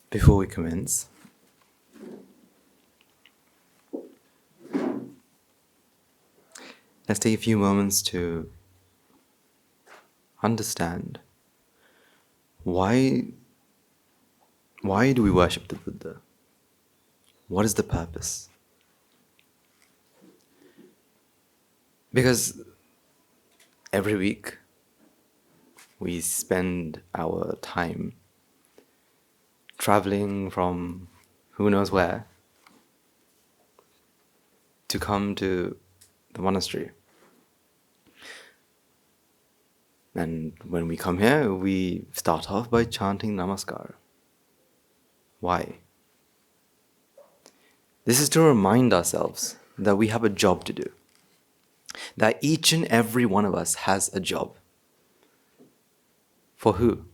Before we commence, let's take a few moments to understand why do we worship the Buddha? What is the purpose? Because every week we spend our time traveling from who knows where to come to the monastery. And when we come here, we start off by chanting Namaskar. Why? This is to remind ourselves that we have a job to do. That each and every one of us has a job. For who?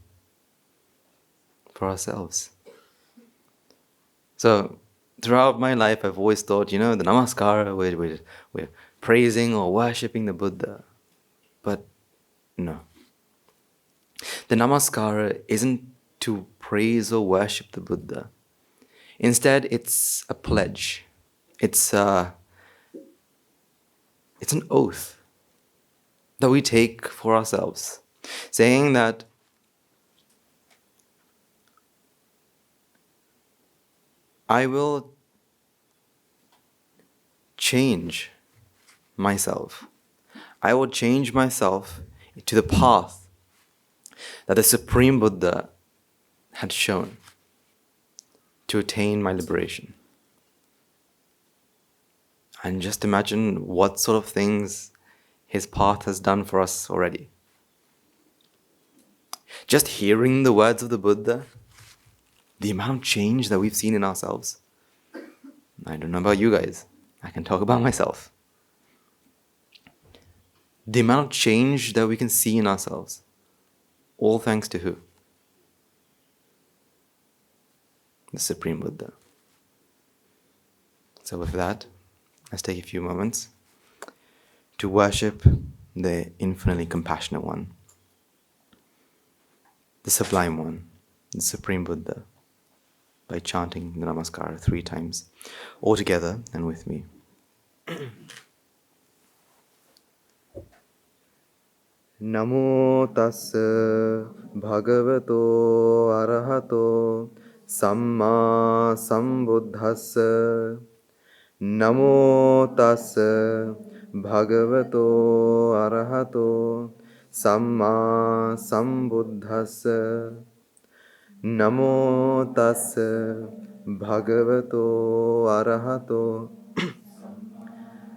For ourselves. So, throughout my life, I've always thought, the Namaskar, we're praising or worshipping the Buddha. But no. The Namaskara isn't to praise or worship the Buddha. Instead, it's a pledge. It's an oath that we take for ourselves, saying that I will change myself. I will change myself to the path that the Supreme Buddha had shown to attain my liberation. And just imagine what sort of things his path has done for us already. Just hearing the words of the Buddha, the amount of change that we've seen in ourselves. I don't know about you guys. I can talk about myself. The amount of change that we can see in ourselves. All thanks to who? The Supreme Buddha. So with that, let's take a few moments to worship the infinitely compassionate one, the Sublime One, the Supreme Buddha, by chanting the Namaskar 3 times, all together and with me. Namo tassa bhagavato arahato samma sambuddhassa. Namo tassa bhagavato arahato samma sambuddhassa. Namo tassa bhagavato arahato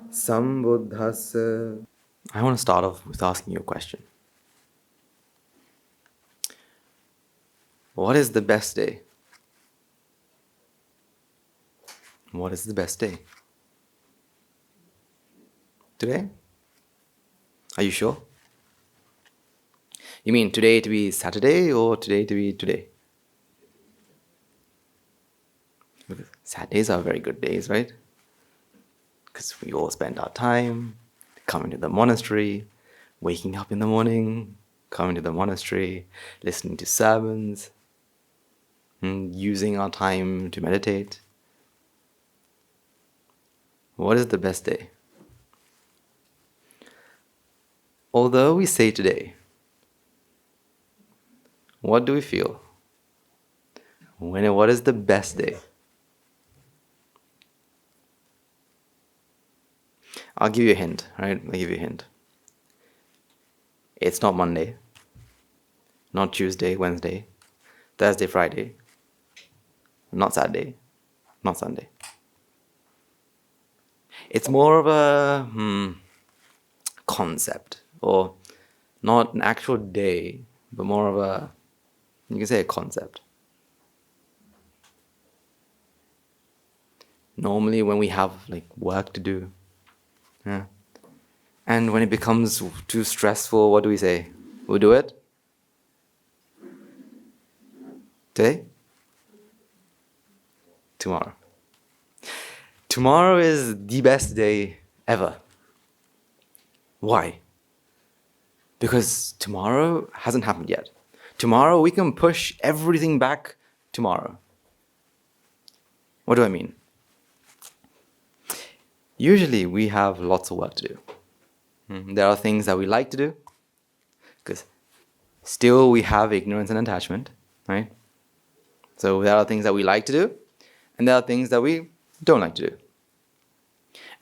sambuddhassa. I want to start off with asking you a question. What is the best day? What is the best day? Today? Are you sure? You mean today to be Saturday or today to be today? Because Saturdays are very good days, right? Because we all spend our time coming to the monastery, waking up in the morning, coming to the monastery, listening to sermons, and using our time to meditate. What is the best day? Although we say today, what do we feel? What is the best day? I'll give you a hint, right? I'll give you a hint. It's not Monday, not Tuesday, Wednesday, Thursday, Friday, not Saturday, not Sunday. It's more of a concept, or not an actual day, but more of a, you can say a concept. Normally when we have work to do, yeah. And when it becomes too stressful, what do we say? We'll do it today? Tomorrow. Tomorrow is the best day ever. Why? Because tomorrow hasn't happened yet. Tomorrow we can push everything back tomorrow. What do I mean? Usually we have lots of work to do. There are things that we like to do, because still we have ignorance and attachment, right? So there are things that we like to do, and there are things that we don't like to do.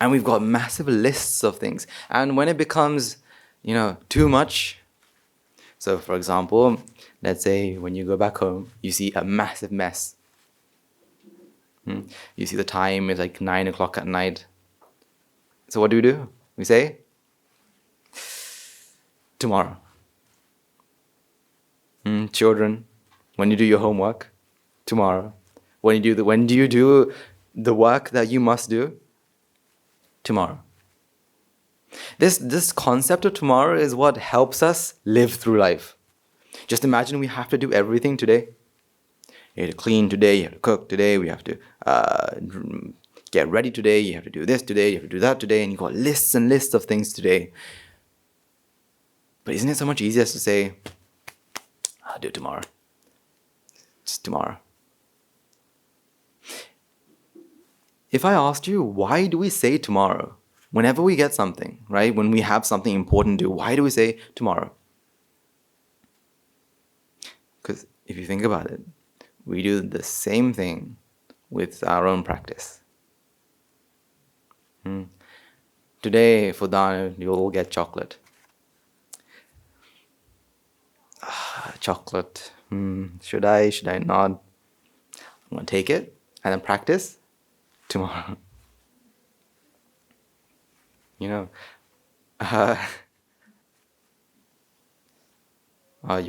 And we've got massive lists of things. And when it becomes, too much, so for example, let's say when you go back home, you see a massive mess. You see the time is like 9 o'clock at night. So what do? We say, tomorrow. Children, when you do your homework, tomorrow. When do you do the work that you must do? Tomorrow. This concept of tomorrow is what helps us live through life. Just imagine we have to do everything today. You have to clean today, you have to cook today, we have to get ready today, you have to do this today, you have to do that today, and you've got lists and lists of things today. But isn't it so much easier to say, I'll do it tomorrow. Just tomorrow. If I asked you, why do we say tomorrow? Whenever we get something, right? When we have something important to do, why do we say tomorrow? Because if you think about it, we do the same thing with our own practice. Today, for Dana, you'll all get chocolate. Chocolate. Should I not? I'm going to take it and then practice tomorrow. You're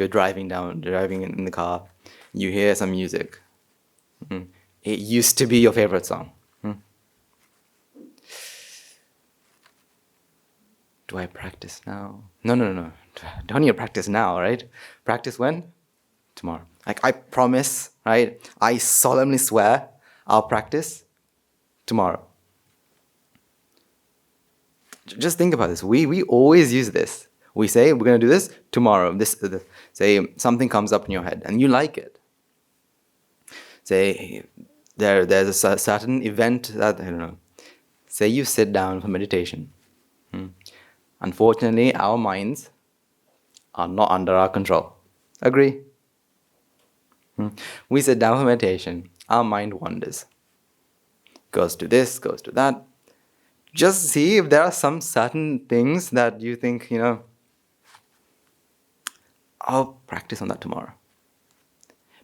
driving in the car, you hear some music. It used to be your favorite song. Do I practice now? No. Don't need to practice now, right? Practice when? Tomorrow. Like, I promise, right? I solemnly swear I'll practice tomorrow. Just think about this. We always use this. We say we're going to do this tomorrow. Say something comes up in your head and you like it. Say there's a certain event that, I don't know. Say you sit down for meditation. Unfortunately, our minds are not under our control. Agree? We sit down for meditation. Our mind wanders. Goes to this, goes to that. Just see if there are some certain things that you think, I'll practice on that tomorrow.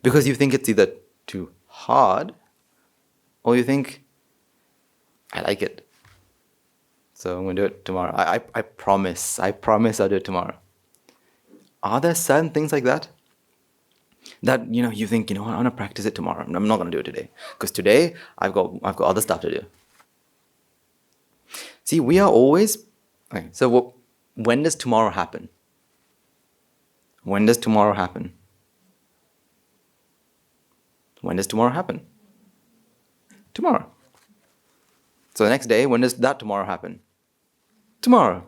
Because you think it's either too hard, or you think, I like it, so I'm going to do it tomorrow. I promise I'll do it tomorrow. Are there certain things like that? That, you think, I'm going to practice it tomorrow. I'm not going to do it today. Because today, I've got other stuff to do. See, we are always... Okay, so when does tomorrow happen? When does tomorrow happen? When does tomorrow happen? Tomorrow. So the next day, when does that tomorrow happen? Tomorrow.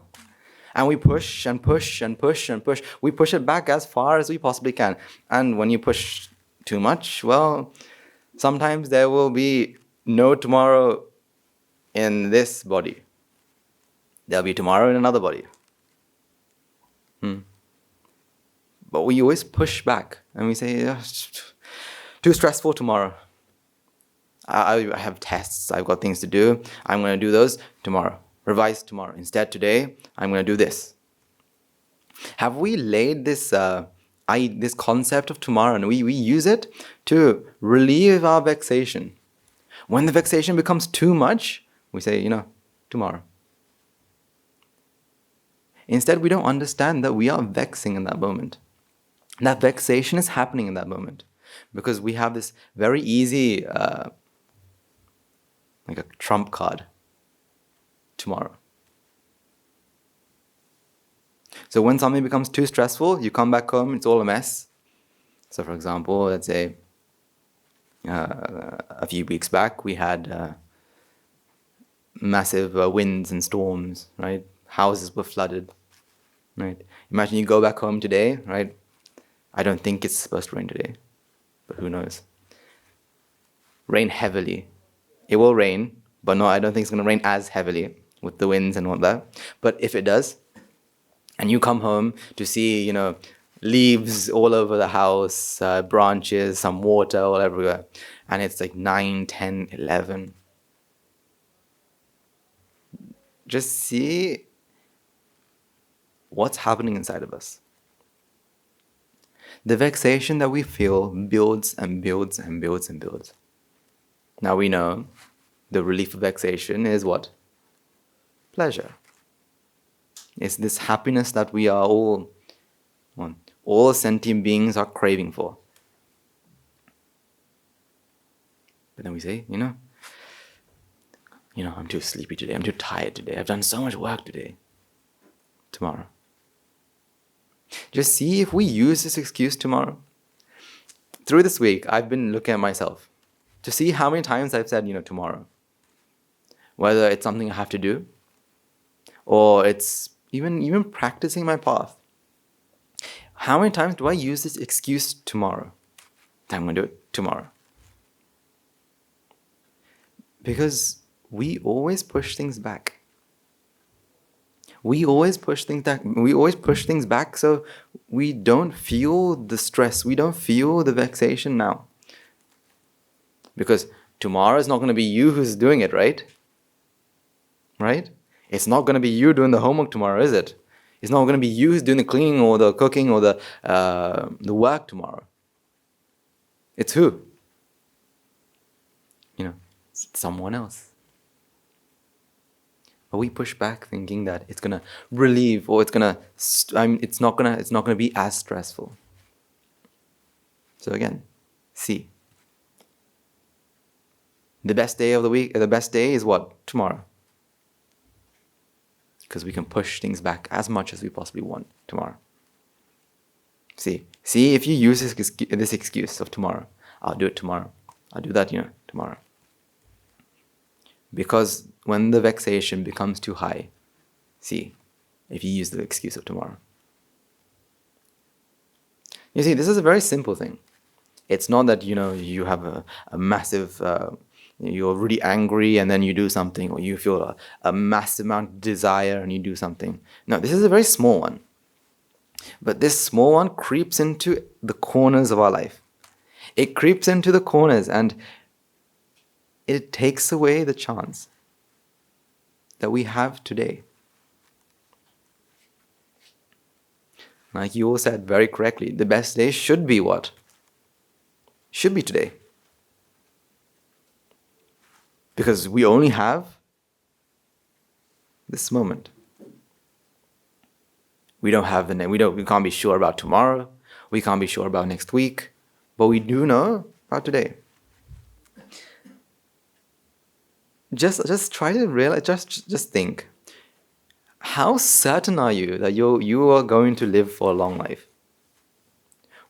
And we push and push and push and push. We push it back as far as we possibly can. And when you push too much, well, sometimes there will be no tomorrow in this body. There'll be tomorrow in another body. But we always push back and we say, too stressful tomorrow. I have tests, I've got things to do. I'm going to do those tomorrow. Revise tomorrow. Instead, today, I'm going to do this. Have we laid this concept of tomorrow, and we use it to relieve our vexation? When the vexation becomes too much, we say, tomorrow. Instead, we don't understand that we are vexing in that moment. That vexation is happening in that moment. Because we have this very easy, like a trump card, tomorrow. So when something becomes too stressful, you come back home, it's all a mess. So for example, let's say a few weeks back, we had massive winds and storms, right? Houses were flooded, right? Imagine you go back home today, right? I don't think it's supposed to rain today, but who knows? Rain heavily, It will rain, but no, I don't think it's going to rain as heavily with the winds and all that. But if it does, and you come home to see, leaves all over the house, branches, some water all everywhere, and it's like 9, 10, 11. Just see what's happening inside of us. The vexation that we feel builds and builds and builds and builds. Now we know the relief of vexation is what? Pleasure. It's this happiness that we are all sentient beings are craving for. But then we say, I'm too sleepy today, I'm too tired today, I've done so much work today. Tomorrow. Just see if we use this excuse tomorrow. Through this week, I've been looking at myself to see how many times I've said, tomorrow. Whether it's something I have to do, or it's even practicing my path. How many times do I use this excuse tomorrow? I'm going to do it tomorrow. Because we always push things back. We always push things back so we don't feel the stress, we don't feel the vexation now. Because tomorrow is not going to be you who's doing it, right? Right? It's not going to be you doing the homework tomorrow, is it? It's not going to be you who's doing the cleaning or the cooking or the work tomorrow. It's who? It's someone else. But we push back thinking that it's gonna relieve or it's not gonna be as stressful. So again, see. The best day of the week, the best day is what? Tomorrow. Because we can push things back as much as we possibly want tomorrow. See if you use this excuse of tomorrow. I'll do it tomorrow. I'll do that, tomorrow. Because when the vexation becomes too high, see if you use the excuse of tomorrow. You see, this is a very simple thing. It's not that, you have a massive, you're really angry and then you do something, or you feel a massive amount of desire and you do something. No, this is a very small one. But this small one creeps into the corners of our life. It creeps into the corners and it takes away the chance that we have today. Like you all said very correctly, the best day should be what? Should be today. Because we only have this moment. We don't have we can't be sure about tomorrow. We can't be sure about next week. But we do know about today. Just try to realize, just think. How certain are you that you are going to live for a long life?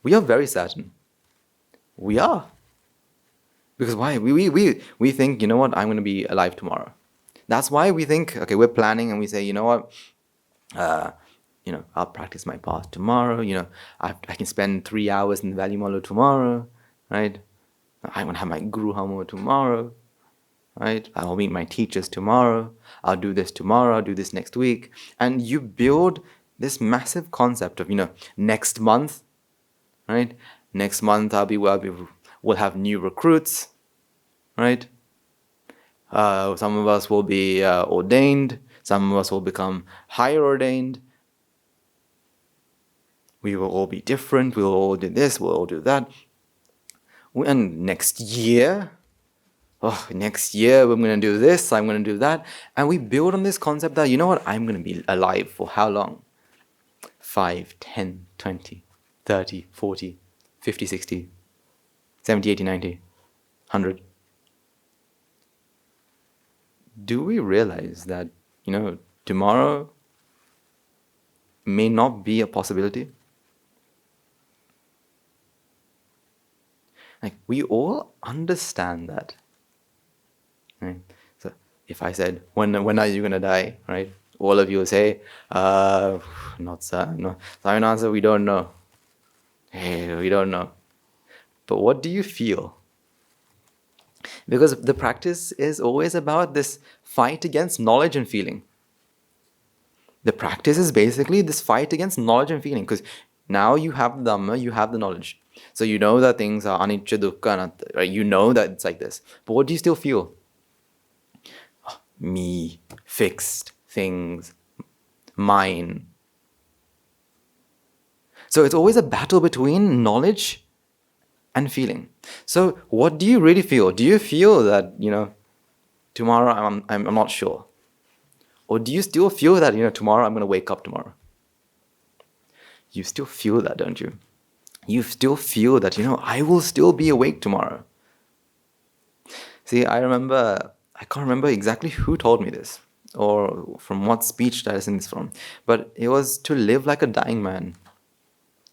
We are very certain. We are. Because why? We think, I'm going to be alive tomorrow. That's why we think, okay, we're planning and we say, I'll practice my path tomorrow. I can spend 3 hours in the Valley Molo tomorrow, right? I'm going to have my Guru Homo tomorrow. Right? I'll meet my teachers tomorrow. I'll do this tomorrow. I'll do this next week. And you build this massive concept of, next month, right? Next month we'll have new recruits, right? Some of us will be ordained. Some of us will become higher ordained. We will all be different. We'll all do this. We'll all do that. And next year we're going to do this, I'm going to do that. And we build on this concept that, I'm going to be alive for how long? 5, 10, 20, 30, 40, 50, 60, 70, 80, 90, 100. Do we realize that, tomorrow may not be a possibility? Like, we all understand that. Right? So if I said, when are you going to die, right? All of you will say, not certain. No. So I will answer, we don't know. Hey, we don't know. But what do you feel? Because the practice is always about this fight against knowledge and feeling. The practice is basically this fight against knowledge and feeling, because now you have the dhamma, you have the knowledge. So you know that things are anicca, dukkha, anatta, right? You know that it's like this. But what do you still feel? Oh, me, fixed, things, mine. So it's always a battle between knowledge and feeling. So what do you really feel? Do you feel that, tomorrow I'm not sure? Or do you still feel that, tomorrow I'm going to wake up tomorrow? You still feel that, don't you? You still feel that, I will still be awake tomorrow. See, I can't remember exactly who told me this, or from what speech that I listened this from, but it was to live like a dying man.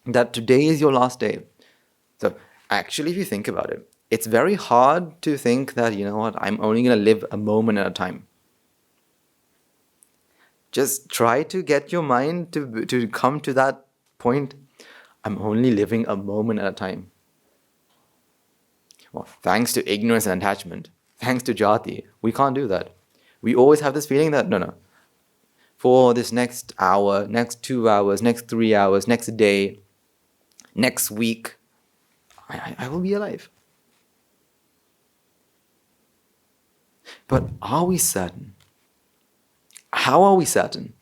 That today is your last day. So actually, if you think about it, it's very hard to think that, I'm only going to live a moment at a time. Just try to get your mind to come to that point. I'm only living a moment at a time. Well, thanks to ignorance and attachment, thanks to jati, we can't do that. We always have this feeling that, no. For this next hour, next 2 hours, next 3 hours, next day, next week, I will be alive. But are we certain? How are we certain?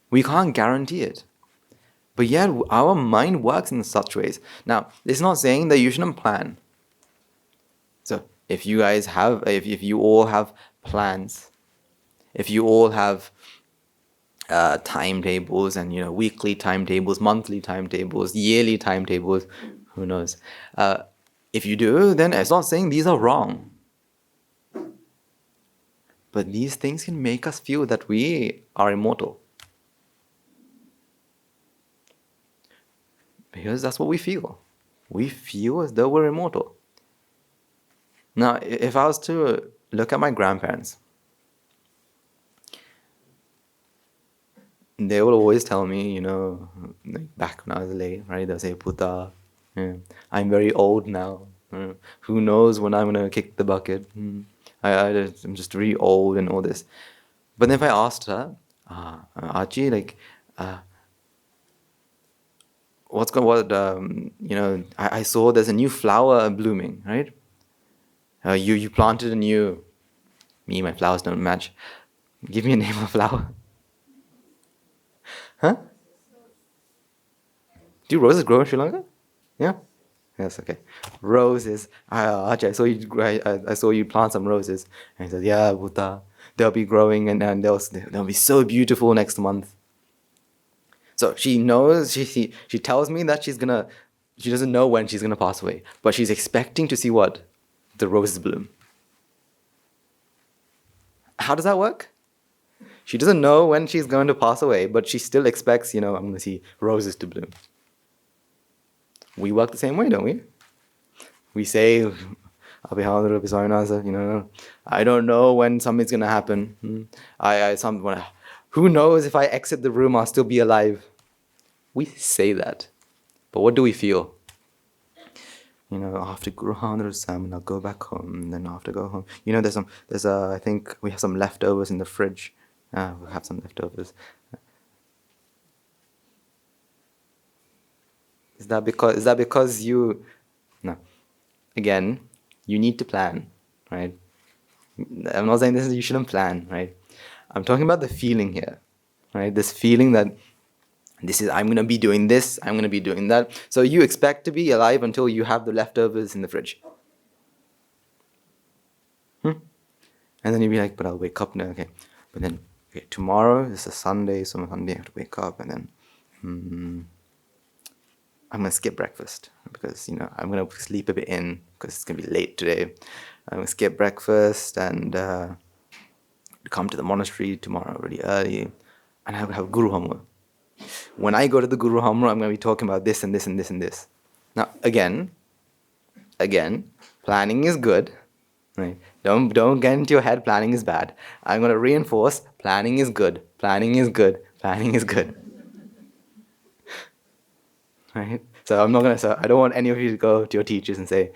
We can't guarantee it. But yet, our mind works in such ways. Now, it's not saying that you shouldn't plan. So, if you all have plans, if you all have timetables and, weekly timetables, monthly timetables, yearly timetables, who knows? If you do, then it's not saying these are wrong. But these things can make us feel that we are immortal. Because that's what we feel. We feel as though we're immortal. Now, if I was to look at my grandparents, they will always tell me, like back when I was late, right? They'll say, Puta, I'm very old now. Who knows when I'm going to kick the bucket? I'm just really old and all this. But then if I asked her, Achi, like, I saw there's a new flower blooming, right? You planted a new... my flowers don't match. Give me a name of a flower. Huh? Do roses grow in Sri Lanka? Yeah? Yes, okay. Roses. Ajay, I saw you plant some roses. And he said, yeah, Buddha, they'll be growing and they'll be so beautiful next month. So she knows, she tells me that she doesn't know when she's gonna pass away, but she's expecting to see what? The roses bloom. How does that work? She doesn't know when she's going to pass away, but she still expects, I'm going to see roses to bloom. We work the same way, don't we? We say, I don't know when something's going to happen. Who knows if I exit the room, I'll still be alive. We say that. But what do we feel? After Guru Sam, I'll go back home. And then after go home, I think we have some leftovers in the fridge. We'll have some leftovers. Is that because you... No. Again, you need to plan, right? I'm not saying you shouldn't plan, right? I'm talking about the feeling here, right? This feeling that I'm going to be doing this, I'm going to be doing that. So you expect to be alive until you have the leftovers in the fridge. And then you'll be like, but I'll wake up now, okay. But then, okay, tomorrow is a Sunday, so on Sunday I have to wake up and then I'm going to skip breakfast because, I'm going to sleep a bit in because it's going to be late today. I'm going to skip breakfast and come to the monastery tomorrow really early and I will have Guru Hamra. When I go to the Guru Hamra, I'm going to be talking about this and this and this and this. Now, again, planning is good. Right? Don't get into your head planning is bad. I'm going to reinforce planning is good. Planning is good. Planning is good. Right? So I don't want any of you to go to your teachers and say,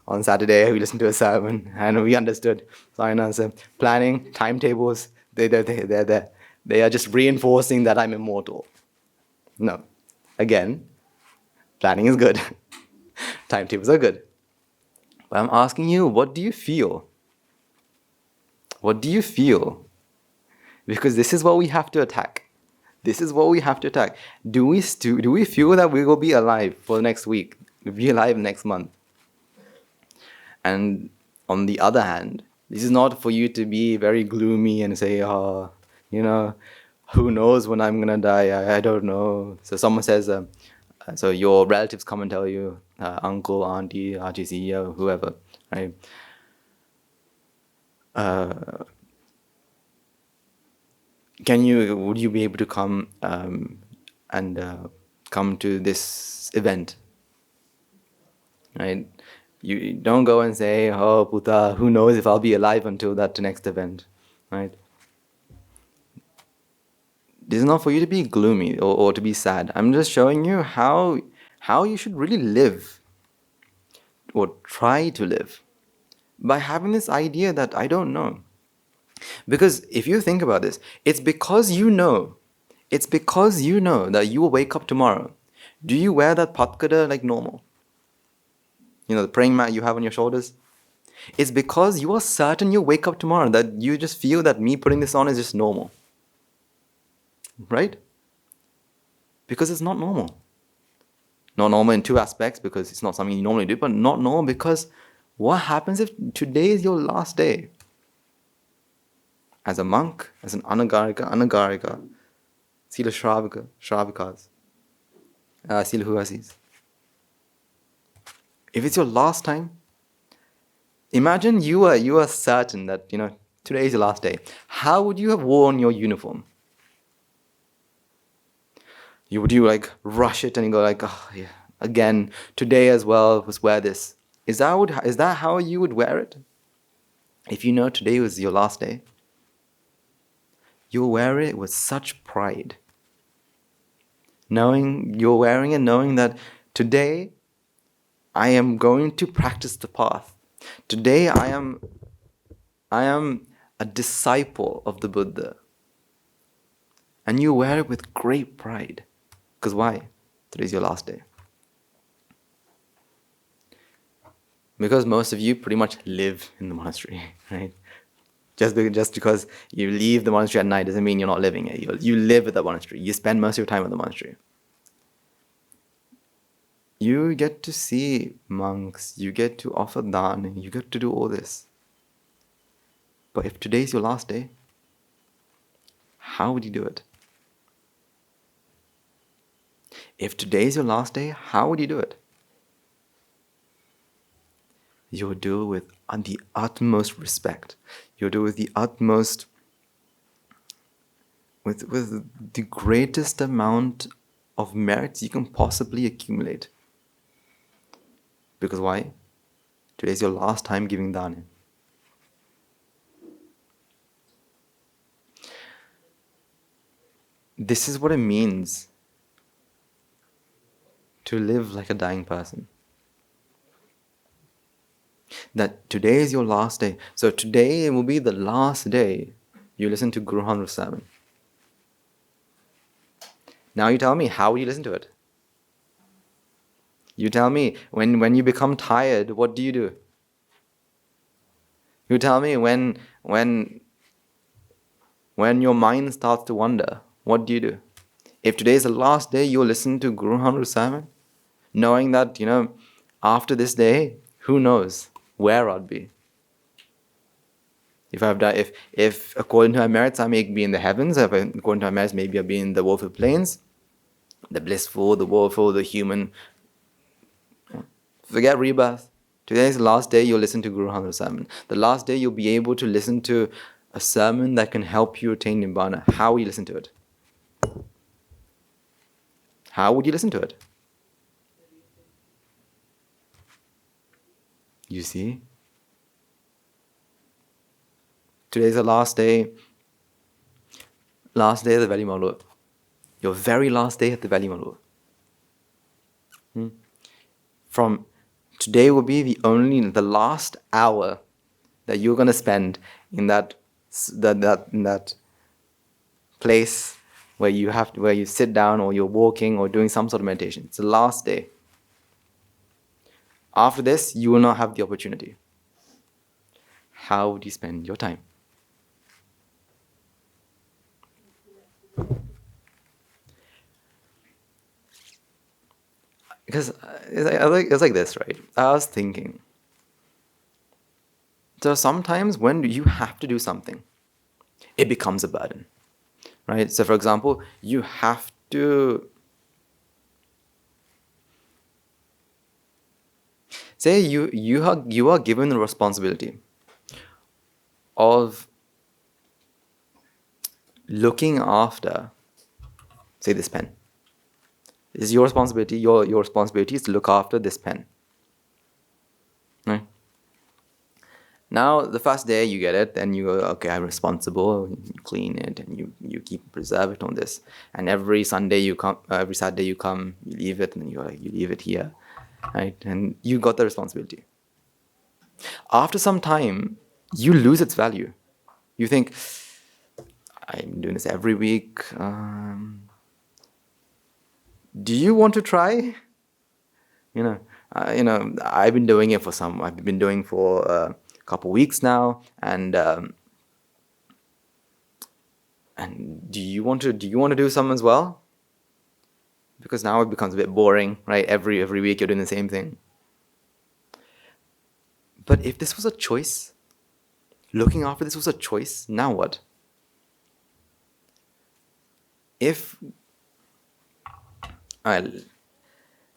On Saturday, we listened to a sermon and we understood. So planning, timetables, they are just reinforcing that I'm immortal. No. Again, planning is good. Timetables are good. But I'm asking you, what do you feel? What do you feel? Because this is what we have to attack. This is what we have to attack. Do we feel that we will be alive for next week? We'll be alive next month? And on the other hand, this is not for you to be very gloomy and say, oh, who knows when I'm going to die? I don't know. So someone says, so your relatives come and tell you, uncle, auntie, RTC, whoever, right? Would you be able to come and come to this event? Right? You don't go and say, oh, Puta, who knows if I'll be alive until that next event, right? This is not for you to be gloomy or to be sad. I'm just showing you how you should really live or try to live by having this idea that I don't know. Because if you think about this, it's because you know that you will wake up tomorrow. Do you wear that patkada like normal? The praying mat you have on your shoulders? It's because you are certain you'll wake up tomorrow, that you just feel that me putting this on is just normal. Right? Because it's not normal. Not normal in two aspects, because it's not something you normally do, but not normal because what happens if today is your last day? As a monk, as an anagarika, sila shravikas, sila huasis. If it's your last time, imagine you are certain that today is your last day. How would you have worn your uniform? Would you like rush it and you go like, oh yeah, again today as well, let's wear this? Is that how you would wear it? If you know today was your last day, you'll wear it with such pride. You're wearing it knowing that today I am going to practice the path. Today I am a disciple of the Buddha. And you wear it with great pride. Because why? Today's your last day. Because most of you pretty much live in the monastery, right? Just because you leave the monastery at night doesn't mean you're not living it. You live at the monastery. You spend most of your time at the monastery. You get to see monks, you get to offer dhan, you get to do all this. But if today's your last day, how would you do it? If today's your last day, how would you do it? You'll do it with the utmost respect. You'll do it with the utmost, with the greatest amount of merits you can possibly accumulate. Because why? Today's your last time giving dhan. This is what it means to live like a dying person. That today is your last day. So today will be the last day you listen to Guru Sermon. Now you tell me, how will you listen to it? You tell me, when you become tired, what do? You tell me, when your mind starts to wander, what do? If today is the last day you listen to Guru Sermon, knowing that, after this day, who knows where I'd be. If according to my merits I may be in the heavens, if according to my merits maybe I'll be in the woeful plains, the blissful, the woeful, the human. Forget rebirth. Today is the last day you'll listen to Guru Sermon. The last day you'll be able to listen to a sermon that can help you attain Nibbana. How will you listen to it? How would you listen to it? You see? Today's the last day of the Valley Malur. Your very last day at the Valley Malur. From Today will be the last hour that you're going to spend in that place where you sit down, or you're walking or doing some sort of meditation. It's the last day. After this, you will not have the opportunity. How would you spend your time? Because it's like this, right? I was thinking. So sometimes when you have to do something, it becomes a burden, right? So for example, you have to say you are given the responsibility of looking after, say, this pen. This is your responsibility. Your responsibility is to look after this pen, right? Now, the first day you get it, then you go, okay, I'm responsible. You clean it and you keep preserve it on this. And every Saturday you come, you leave it, and then you leave it here, right? And you got the responsibility. After some time, you lose its value. You think, I'm doing this every week. Do you want to try? I've been doing it for a couple weeks now, and do you want to do some as well? Because now it becomes a bit boring, right? Every week you're doing the same thing. But if this was a choice, looking after this was a choice, now what?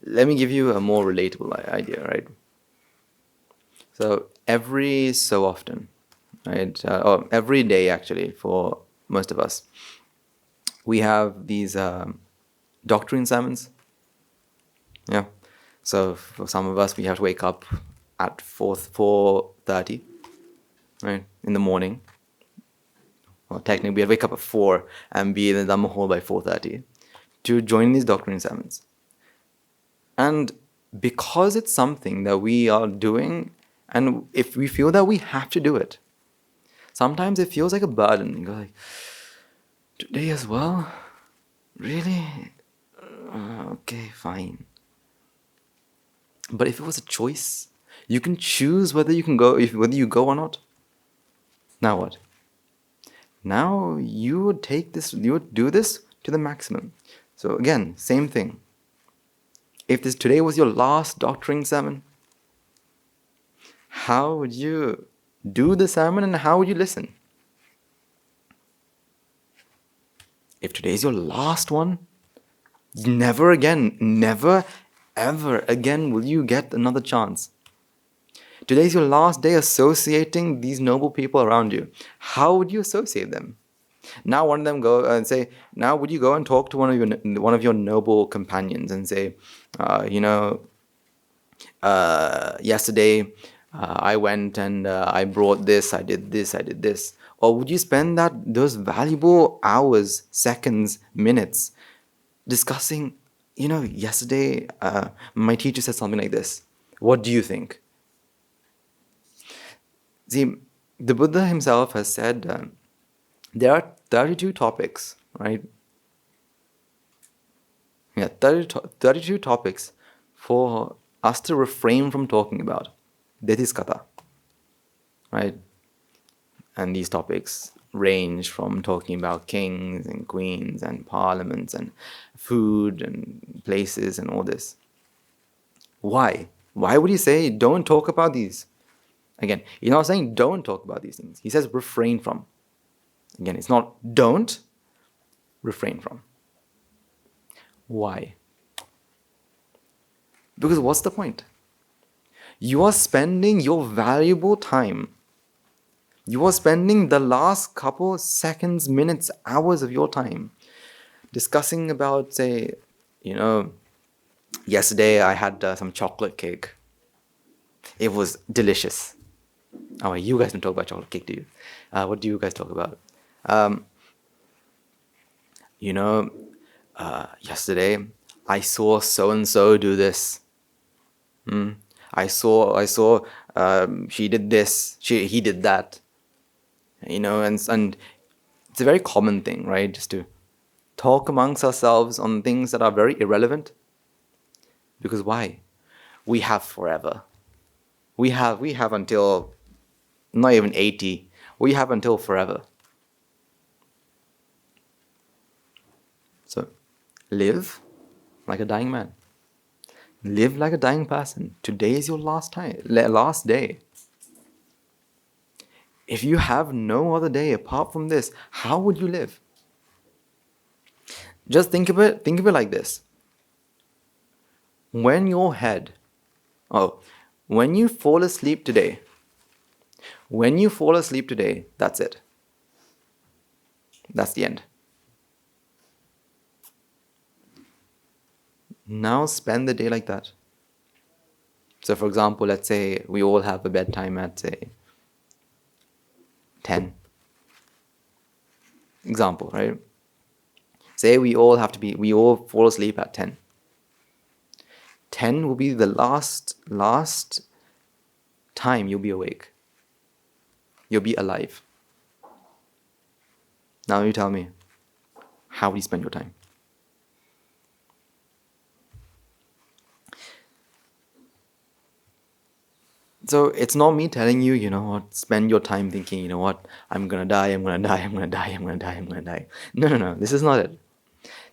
Let me give you a more relatable idea, right? So every so often, right, or every day actually, for most of us, we have these doctrine sermons. Yeah. So for some of us, we have to wake up at 4:30, right, in the morning. Well, technically, we have to wake up at 4 and be in the Dhamma hall by 4:30 to join these doctrine sermons. And because it's something that we are doing, and if we feel that we have to do it, sometimes it feels like a burden. You go like, today as well? Really? Okay, fine. But if it was a choice, you can choose whether you go or not. Now what? Now you would do this to the maximum. So again, same thing. If today was your last doctrine sermon, how would you do the sermon and how would you listen? If today is your last one, never ever again will you get another chance. Today is your last day associating these noble people around you. How would you associate them? Now one of them go and say, now would you go and talk to one of your noble companions and say, yesterday I went and I brought this, I did this. Or would you spend those valuable hours, seconds, minutes discussing, yesterday my teacher said something like this. What do you think? See, the Buddha himself has said there are 32 topics, right? Yeah, 32 topics for us to refrain from talking about. That is kata, right? And these topics range from talking about kings and queens and parliaments and food and places and all this. Why? Why would he say don't talk about these? Again, he's not saying don't talk about these things. He says refrain from. Again, it's not don't, refrain from. Why? Because what's the point? You are spending your valuable time. You are spending the last couple seconds, minutes, hours of your time discussing about, say, yesterday I had some chocolate cake. It was delicious. Oh, you guys don't talk about chocolate cake, do you? What do you guys talk about? Yesterday I saw so-and-so do this. I saw she did this, he did that, and it's a very common thing, right? Just to talk amongst ourselves on things that are very irrelevant. Because why? We have forever. We have until not even 80. We have until forever. So live like a dying man. Live like a dying person. Today is your last day. If you have no other day apart from this, how would you live? Just think of it like this. When you fall asleep today, that's it. That's the end. Now spend the day like that. So for example, let's say we all have a bedtime at, say, 10. Example, right? Say we all fall asleep at 10. 10 will be the last time you'll be awake. You'll be alive. Now you tell me, how will you spend your time? So it's not me telling you, spend your time thinking, I'm gonna die. No. This is not it.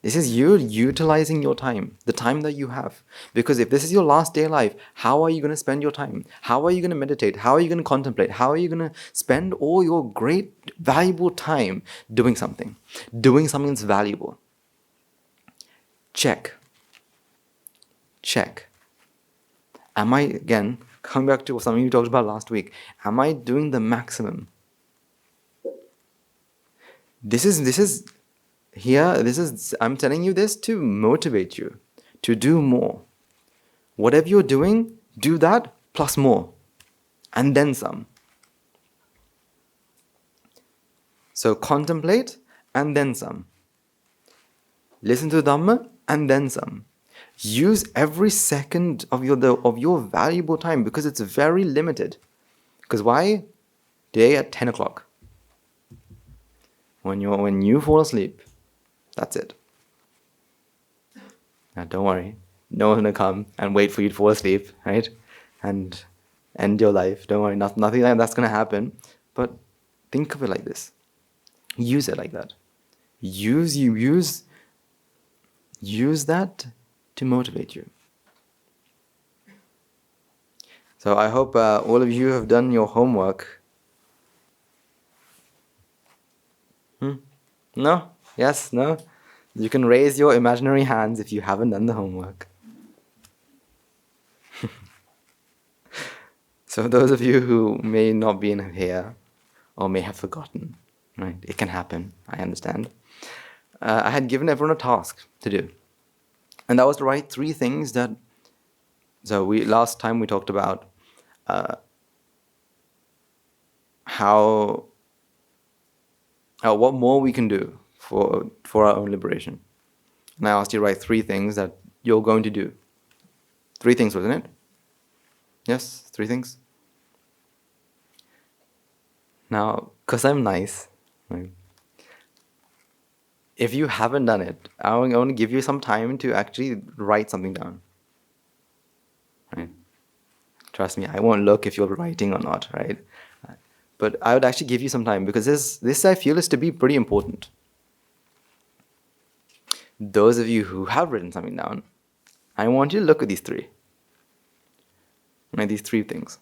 This is you utilizing your time, the time that you have. Because if this is your last day of life, how are you going to spend your time? How are you going to meditate? How are you going to contemplate? How are you going to spend all your great, valuable time doing something that's valuable? Check. Am I, again, coming back to something you talked about last week, am I doing the maximum? I'm telling you this to motivate you to do more. Whatever you're doing, do that plus more. And then some. So contemplate and then some. Listen to Dhamma and then some. Use every second of your valuable time, because it's very limited. Because why? Today at 10 o'clock. When you fall asleep, that's it. Now don't worry. No one's going to come and wait for you to fall asleep, right? And end your life. Don't worry. Nothing like that's going to happen. But think of it like this. Use it like that. Use that to motivate you. So I hope all of you have done your homework. No? Yes? No? You can raise your imaginary hands if you haven't done the homework. So those of you who may not be in here or may have forgotten, right? It can happen, I understand. I had given everyone a task to do. And that was to write 3 things that... So last time we talked about what more we can do for our own liberation. And I asked you to write 3 things that you're going to do. 3 things, wasn't it? Yes, 3 things. Now, because I'm nice, right? If you haven't done it, I want to give you some time to actually write something down. Right? Trust me, I won't look if you're writing or not, right? But I would actually give you some time, because this I feel is to be pretty important. Those of you who have written something down, I want you to look at these 3. Right, these 3 things.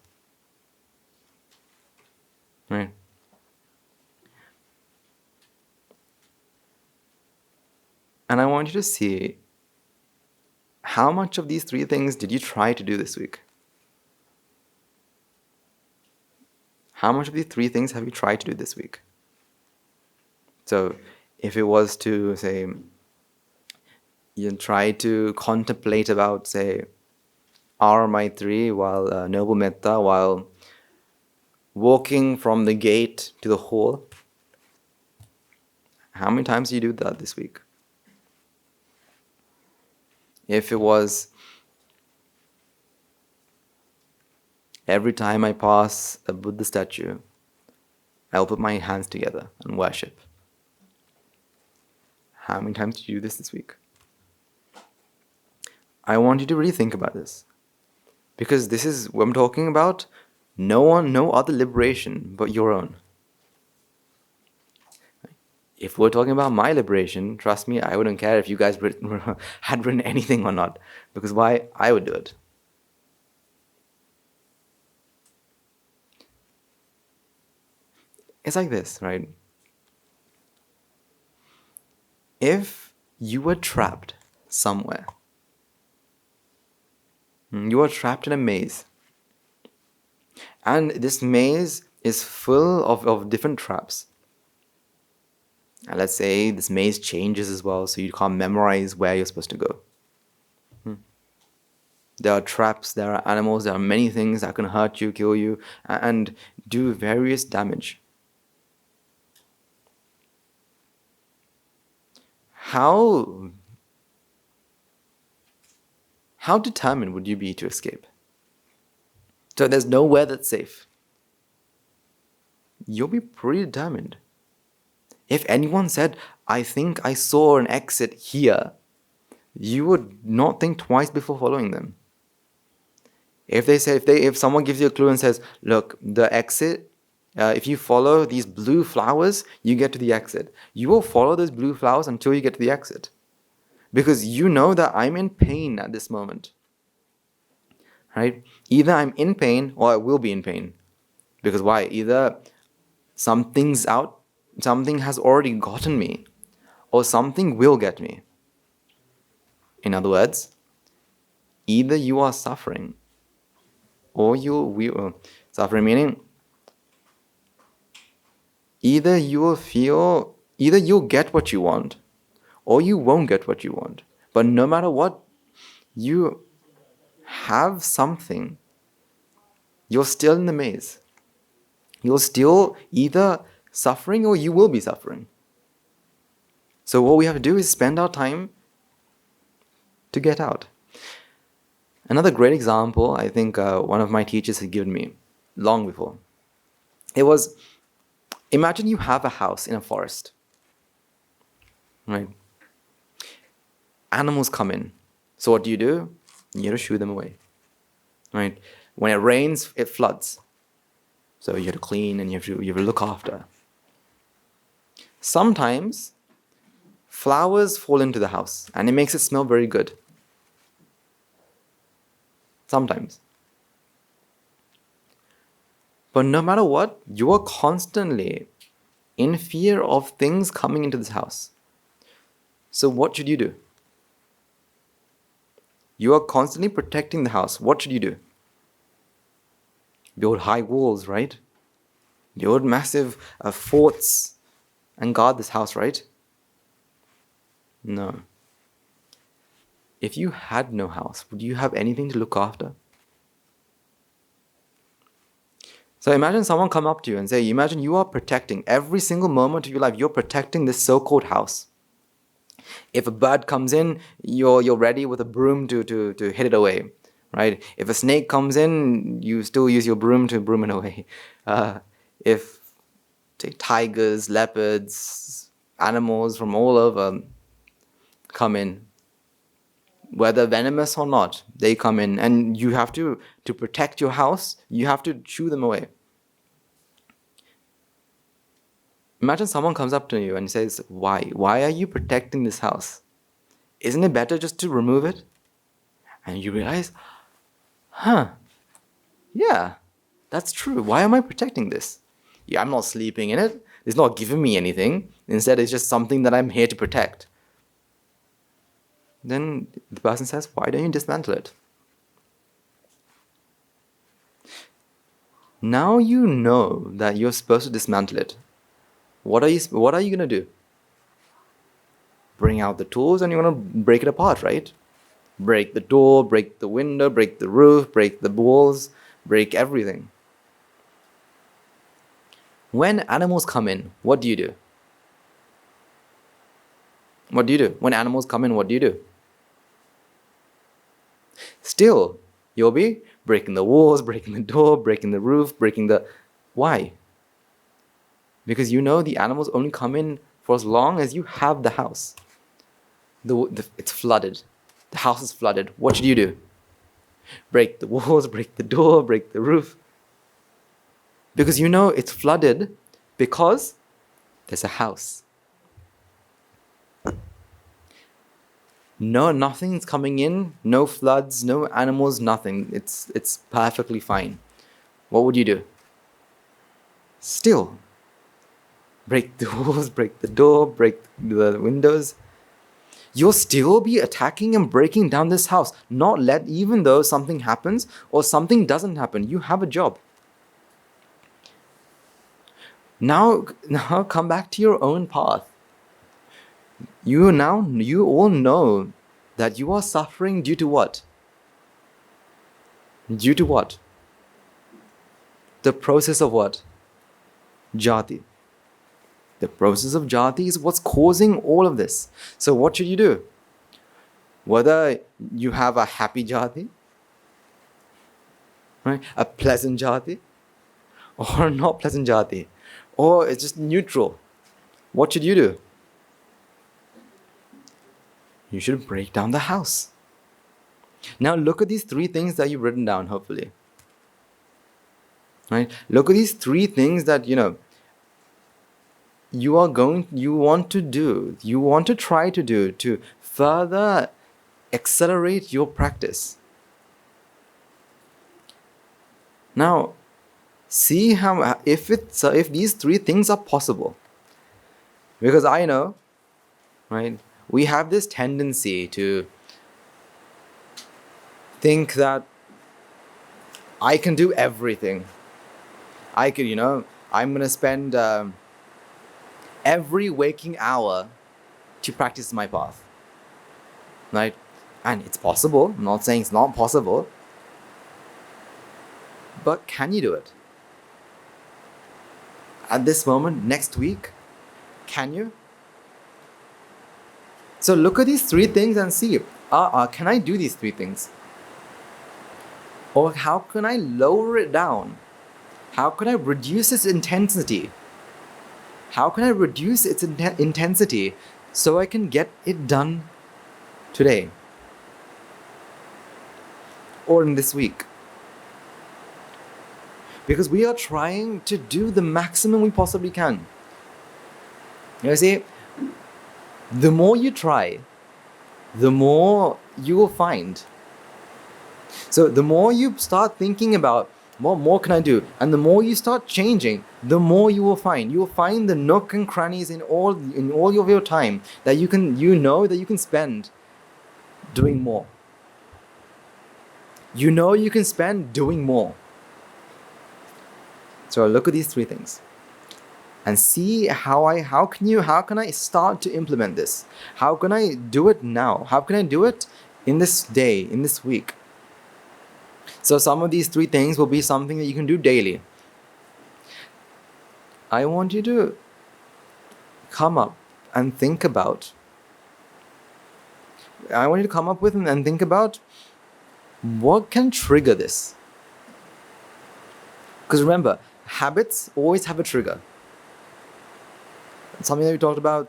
Right? And I want you to see how much of these 3 things did you try to do this week? How much of these 3 things have you tried to do this week? So if it was to, say, you try to contemplate about, say, our Maitri while noble metta, while walking from the gate to the hall. How many times did you do that this week? If it was Every time I pass a Buddha statue, I will put my hands together and worship. How many times did you do this week? I want you to really think about this. Because this is what I'm talking about. No other liberation but your own. If we're talking about my liberation, trust me, I wouldn't care if you guys had written anything or not. Because why? I would do it. It's like this, right? If you were trapped somewhere, you are trapped in a maze, and this maze is full of different traps. And let's say this maze changes as well, so you can't memorize where you're supposed to go. There are traps, there are animals, there are many things that can hurt you, kill you, and do various damage. How determined would you be to escape? So there's nowhere that's safe. You'll be pretty determined. If anyone said, I think I saw an exit here, you would not think twice before following them. If someone gives you a clue and says, look, the exit, if you follow these blue flowers, you get to the exit. You will follow those blue flowers until you get to the exit. Because you know that I'm in pain at this moment. Right? Either I'm in pain or I will be in pain. Because why? Either something's out, something has already gotten me, or something will get me. In other words, either you are suffering or you will. Suffering meaning either you'll get what you want or you won't get what you want. But no matter what, you have something. You're still in the maze. You're still either suffering or you will be suffering. So what we have to do is spend our time to get out. Another great example, I think one of my teachers had given me long before. It was, imagine you have a house in a forest. Right? Animals come in. So what do? You have to shoo them away. Right? When it rains, it floods. So you have to clean and you have to look after. Sometimes flowers fall into the house and it makes it smell very good. Sometimes. But no matter what, you are constantly in fear of things coming into this house. So what should you do? You are constantly protecting the house. What should you do? Build high walls, right? Build massive forts and guard this house, right? No. If you had no house, would you have anything to look after? So imagine someone come up to you and say, imagine you are protecting every single moment of your life, you're protecting this so-called house. If a bird comes in, you're ready with a broom to hit it away, right? If a snake comes in, you still use your broom to broom it away. If, say, tigers, leopards, animals from all over come in, whether venomous or not, they come in and you have to protect your house, you have to shoo them away. Imagine someone comes up to you and says, why? Why are you protecting this house? Isn't it better just to remove it? And you realize, yeah, that's true. Why am I protecting this? Yeah, I'm not sleeping in it. It's not giving me anything. Instead, it's just something that I'm here to protect. Then the person says, why don't you dismantle it? Now you know that you're supposed to dismantle it. What are you going to do? Bring out the tools and you're going to break it apart, right? Break the door, break the window, break the roof, break the walls, break everything. When animals come in, what do you do? What do you do? When animals come in, what do you do? Still, you'll be breaking the walls, breaking the door, breaking the roof, breaking the... Why? Because you know the animals only come in for as long as you have the house. It's flooded. The house is flooded. What should you do? Break the walls, break the door, break the roof. Because you know it's flooded because there's a house. No, nothing's coming in, no floods, no animals, nothing. It's perfectly fine. What would you do? Still, break the walls, break the door, break the windows. You'll still be attacking and breaking down this house. Even though something happens or something doesn't happen, you have a job. Now come back to your own path. You all know that you are suffering due to what? Due to what? The process of what? Jati. The process of jati is what's causing all of this. So what should you do? Whether you have a happy jati, right, a pleasant jati, or not pleasant jati, or it's just neutral, what should you do? You should break down the house. Now look at these 3 things that you've written down, hopefully. Right? Look at these 3 things that, you want to try to do to further accelerate your practice. Now, see how if these 3 things are possible. Because I know, right? We have this tendency to think that I can do everything. I'm going to spend every waking hour to practice my path. Right? And it's possible. I'm not saying it's not possible. But can you do it? At this moment, next week, can you? So look at these 3 things and see, can I do these 3 things? Or how can I lower it down? How can I reduce its intensity? How can I reduce its intensity so I can get it done today? Or in this week? Because we are trying to do the maximum we possibly can. You see, the more you try, the more you will find. So the more you start thinking about what more can I do, and the more you start changing, the more you will find. You will find the nook and crannies in all of your time that you can spend doing more. You can spend doing more. So look at these 3 things. And see how can I start to implement this? How can I do it now? How can I do it in this day, in this week? So some of these 3 things will be something that you can do daily. I want you to come up and think about. I want you to come up with and think about what can trigger this. Because remember, habits always have a trigger. Something that we talked about,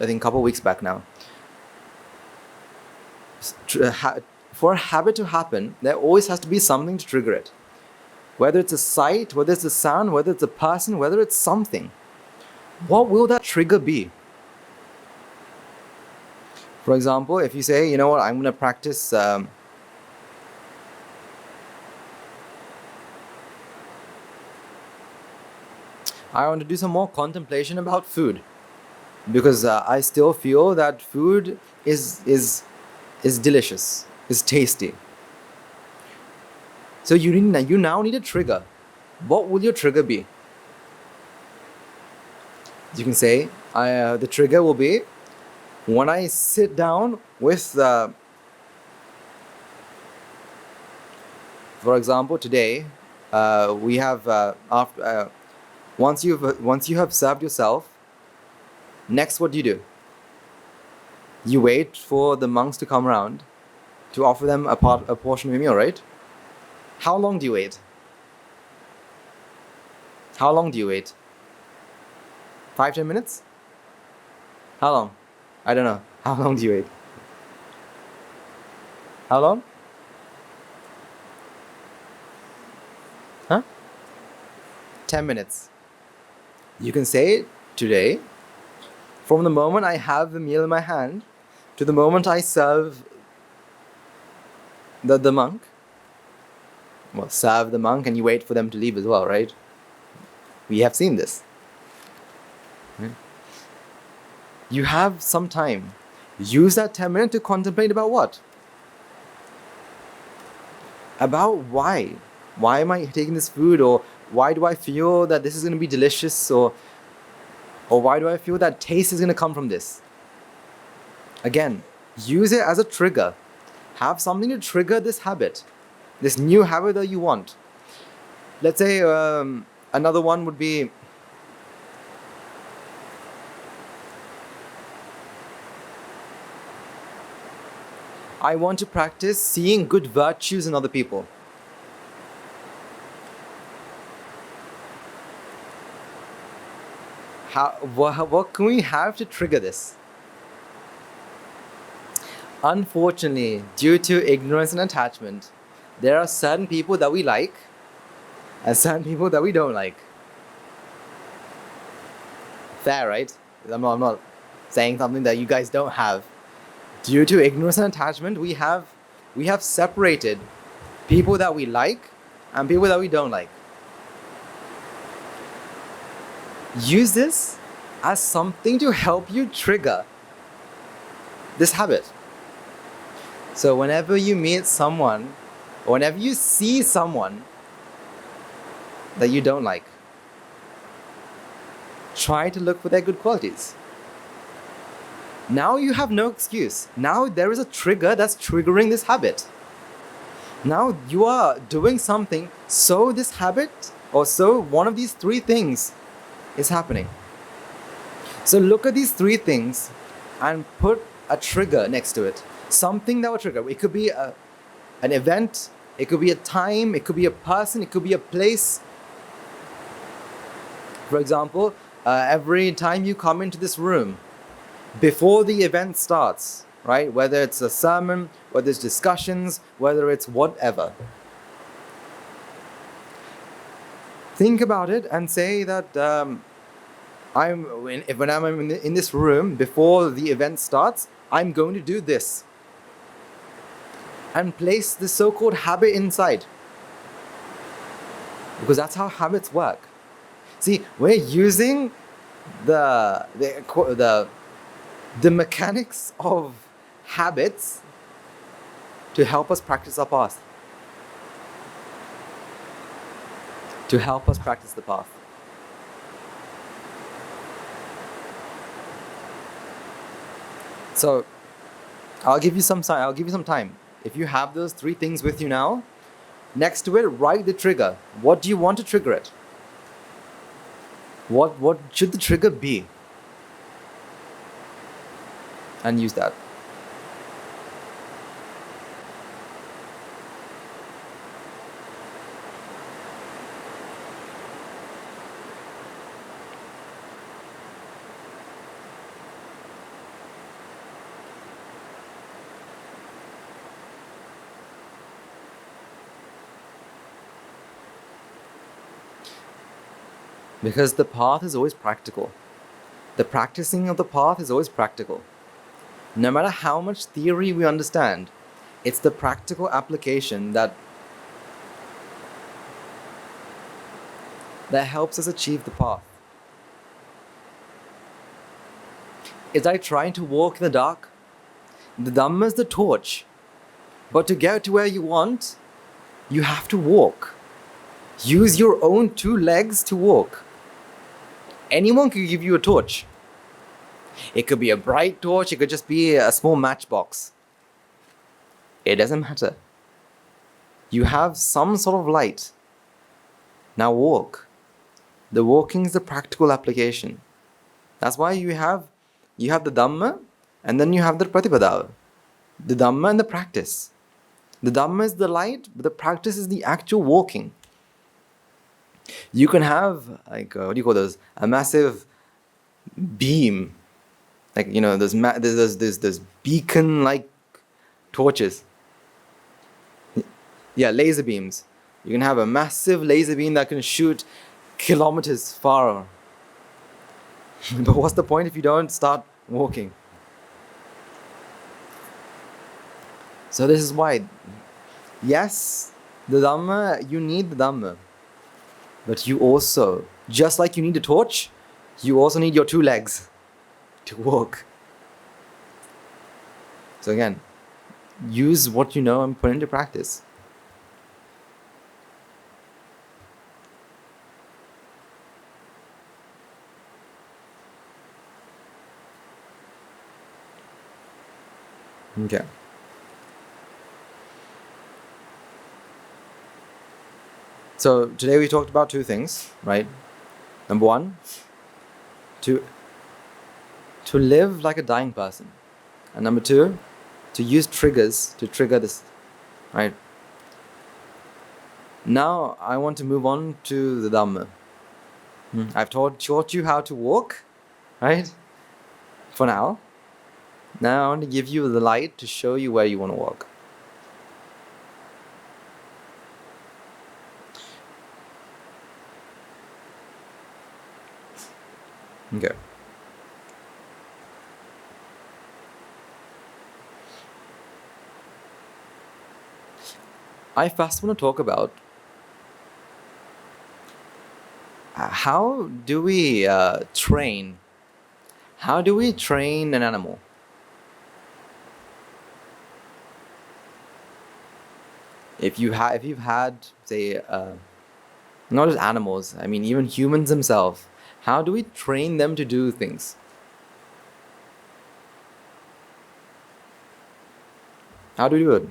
I think, a couple of weeks back now. For a habit to happen, there always has to be something to trigger it. Whether it's a sight, whether it's a sound, whether it's a person, whether it's something. What will that trigger be? For example, if you say, I'm going to practice... I want to do some more contemplation about food, because I still feel that food is delicious, is tasty. So you now need a trigger. What will your trigger be? You can say the trigger will be when I sit down with. For example, today we have after. Once you have served yourself, next what do? You wait for the monks to come around to offer them a portion of your meal, right? How long do you wait? How long do you wait? 5-10 minutes? How long? I don't know. How long do you wait? How long? Huh? 10 minutes. You can say today, from the moment I have the meal in my hand to the moment I serve the monk. Well, serve the monk and you wait for them to leave as well, right? We have seen this. You have some time. Use that 10 minutes to contemplate about what? About why. Why am I taking this food? Or why do I feel that this is going to be delicious? Or why do I feel that taste is going to come from this? Again, use it as a trigger. Have something to trigger this habit. This new habit that you want. Let's say another one would be, I want to practice seeing good virtues in other people. What can we have to trigger this? Unfortunately, due to ignorance and attachment, there are certain people that we like and certain people that we don't like. Fair, right? I'm not saying something that you guys don't have. Due to ignorance and attachment, we have separated people that we like and people that we don't like. Use this as something to help you trigger this habit. So whenever you meet someone, or whenever you see someone that you don't like, try to look for their good qualities. Now you have no excuse. Now there is a trigger that's triggering this habit. Now you are doing something so this habit, or so one of these three things is happening. So look at these three things and put a trigger next to it. Something that will trigger. It could be an event, it could be a time, it could be a person, it could be a place. For example, every time you come into this room, before the event starts, right? Whether it's a sermon, whether it's discussions, whether it's whatever. Think about it and say that when I'm in this room, before the event starts, I'm going to do this. And place the so-called habit inside. Because that's how habits work. See, we're using the mechanics of habits to help us practice our path. To help us practice the path. So, I'll give you some time. If you have those three things with you now, next to it, write the trigger. What do you want to trigger it? What should the trigger be? And use that. Because the path is always practical. The practicing of the path is always practical. No matter how much theory we understand, it's the practical application that helps us achieve the path. It's like trying to walk in the dark. The dhamma is the torch. But to get to where you want, you have to walk. Use your own two legs to walk. Anyone could give you a torch. It could be a bright torch, it could just be a small matchbox. It doesn't matter. You have some sort of light. Now walk. The walking is the practical application. That's why you have the dhamma and then you have the pratipada. The dhamma and the practice. The dhamma is the light, but the practice is the actual walking. You can have, like, what do you call those? A massive beam. Like, there's beacon-like torches. Yeah, laser beams. You can have a massive laser beam that can shoot kilometers far. But what's the point if you don't start walking? So this is why, yes, the Dhamma, you need the Dhamma. But you also, just like you need a torch, you also need your two legs to walk. So again, use what you know and put into practice. Okay. So today we talked about two things, right? Number one, to live like a dying person. And number two, to use triggers to trigger this, right? Now I want to move on to the Dhamma. I've taught you how to walk, right? For now. Now I want to give you the light to show you where you want to walk. Okay. I first want to talk about how do we train? How do we train an animal? If you've had, say, not just animals, I mean even humans themselves, how do we train them to do things? How do we do it?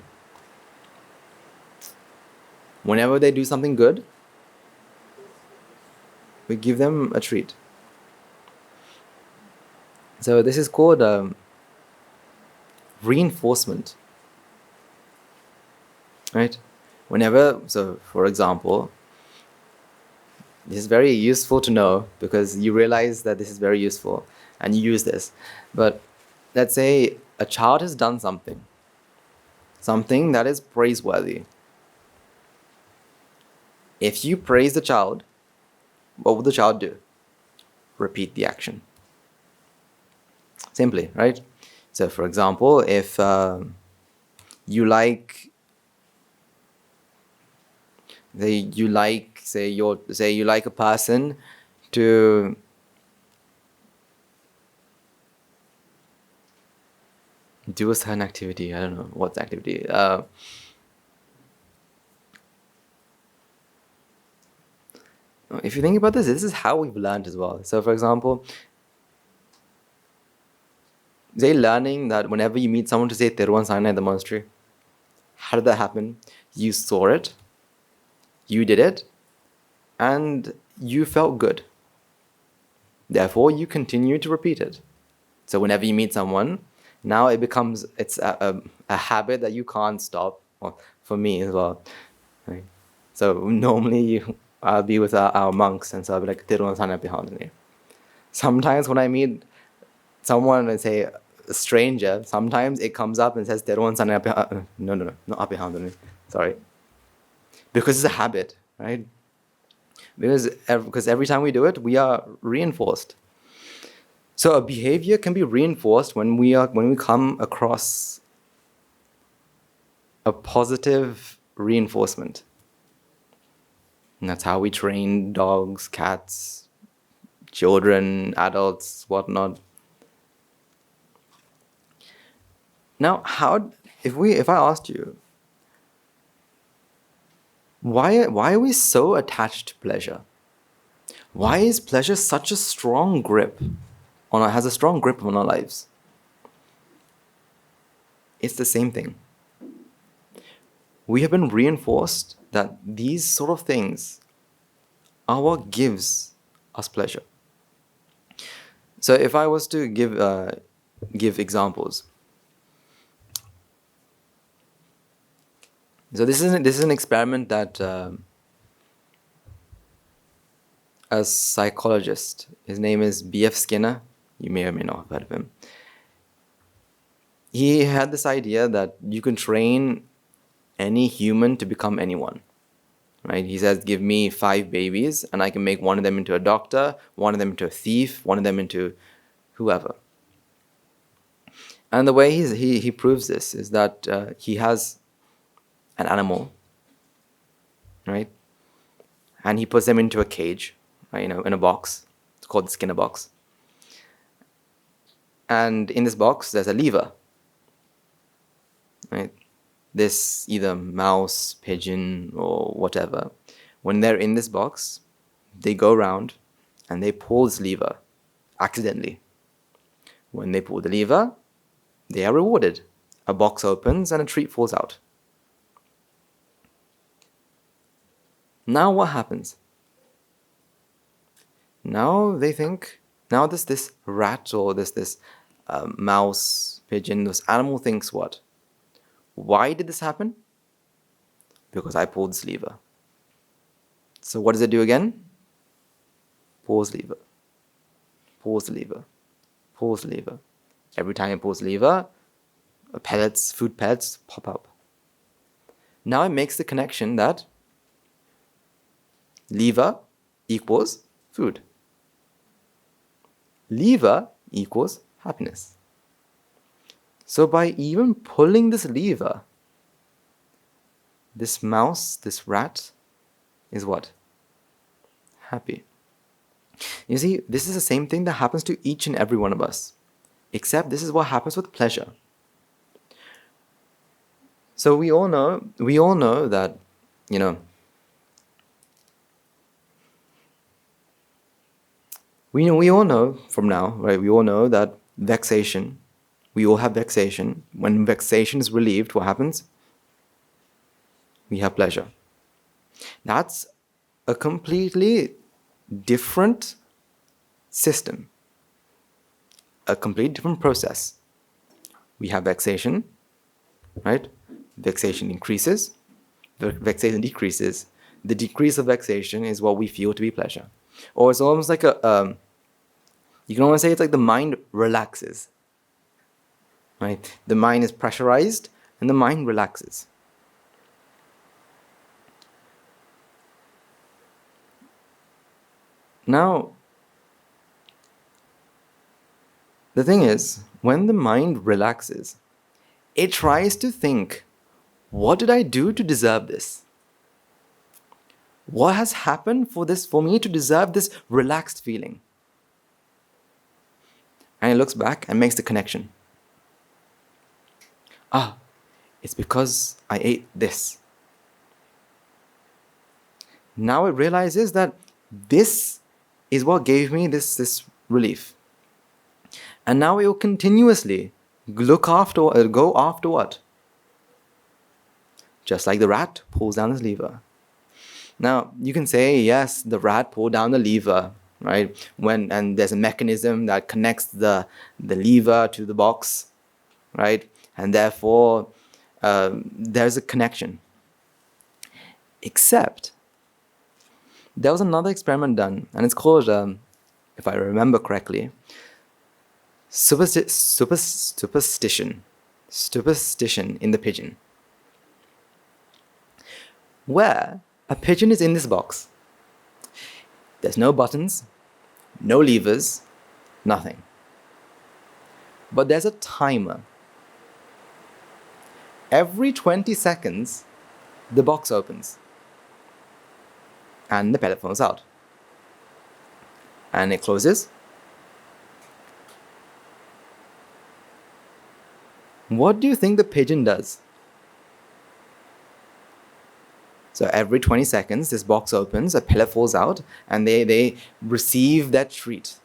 Whenever they do something good, we give them a treat. So this is called reinforcement. Right? So for example, this is very useful to know because you realize that this is very useful and you use this. But let's say a child has done something that is praiseworthy. If you praise the child, what would the child do? Repeat the action. Simply, right? So for example, if you like a person to do a certain activity. I don't know what activity. If you think about this is how we've learned as well. So for example, they're learning that whenever you meet someone to say Teruvan Sarana at the monastery, how did that happen? You saw it, you did it, and you felt good. Therefore, you continue to repeat it. So whenever you meet someone, now it's a habit that you can't stop. Well, for me as well. Right? So normally I'll be with our monks, and so I'll be like, Teruvan Sarana Pihandani. Sometimes when I meet someone and say a stranger, sometimes it comes up and says Teruvan Sarana Pihandani. No, not Apihandani. Sorry. Because it's a habit, right? Because every time we do it, we are reinforced. So a behavior can be reinforced when we come across a positive reinforcement. And that's how we train dogs, cats, children, adults, whatnot. Now, if I asked you, why are we so attached to pleasure? Why is pleasure such a strong grip has a strong grip on our lives? It's the same thing. We have been reinforced that these sort of things are what gives us pleasure. So if I was to give examples, So this is an experiment that a psychologist, his name is B.F. Skinner, you may or may not have heard of him. He had this idea that you can train any human to become anyone. Right? He says, give me 5 babies and I can make one of them into a doctor, one of them into a thief, one of them into whoever. And the way he proves this is that he has an animal, right? And he puts them into a cage, right, in a box. It's called the Skinner box. And in this box, there's a lever, right? This either mouse, pigeon, or whatever. When they're in this box, they go around and they pull this lever accidentally. When they pull the lever, they are rewarded. A box opens and a treat falls out. Now what happens? Now they think, now this rat or this mouse, pigeon, this animal thinks what? Why did this happen? Because I pulled this lever. So what does it do again? Pulls lever. Pulls the lever. Pulls the lever. Every time it pulls the lever, pellets, food pellets pop up. Now it makes the connection that lever equals food. Lever equals happiness. So by even pulling this lever, this mouse, this rat, is what? Happy. You see, this is the same thing that happens to each and every one of us. Except this is what happens with pleasure. So we all know that, we all know from now, right? We all know that vexation, we all have vexation. When vexation is relieved, what happens? We have pleasure. That's a completely different system, a completely different process. We have vexation, right? Vexation increases, vexation decreases. The decrease of vexation is what we feel to be pleasure. Or it's almost like you can almost say it's like the mind relaxes, right? The mind is pressurized and the mind relaxes. Now, the thing is, when the mind relaxes, it tries to think, what did I do to deserve this? What has happened for me to deserve this relaxed feeling? And it looks back and makes the connection. It's because I ate this. Now it realizes that this is what gave me this relief. And now it will continuously go after what? Just like the rat pulls down his lever. Now, you can say, yes, the rat pulled down the lever, right? And there's a mechanism that connects the lever to the box, right? And therefore, there's a connection. Except, there was another experiment done, and it's called, if I remember correctly, superstition in the pigeon, where a pigeon is in this box. There's no buttons, no levers, nothing. But there's a timer. Every 20 seconds, the box opens. And the pellet falls out. And it closes. What do you think the pigeon does? So every 20 seconds, this box opens, a pellet falls out, and they receive that treat.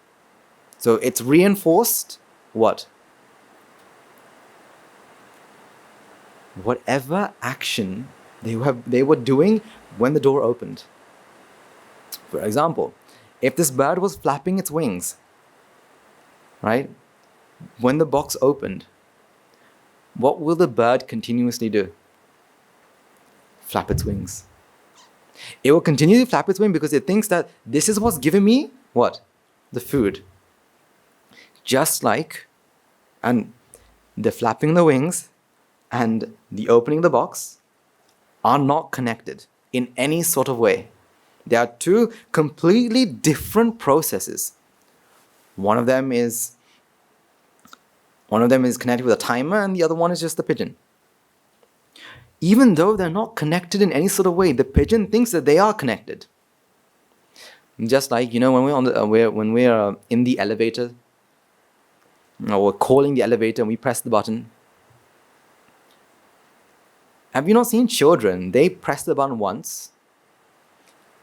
So it's reinforced what? Whatever action they were doing when the door opened. For example, if this bird was flapping its wings, right? When the box opened, what will the bird continuously do? flap its wings. It will continue to flap its wings because it thinks that this is what's giving me what? The food. Just like, and the flapping the wings and the opening the box are not connected in any sort of way. They are two completely different processes. One of them is connected with a timer and the other one is just the pigeon. Even though they're not connected in any sort of way, the pigeon thinks that they are connected. Just like, when we're in the elevator, or we're calling the elevator and we press the button. Have you not seen children? They press the button once.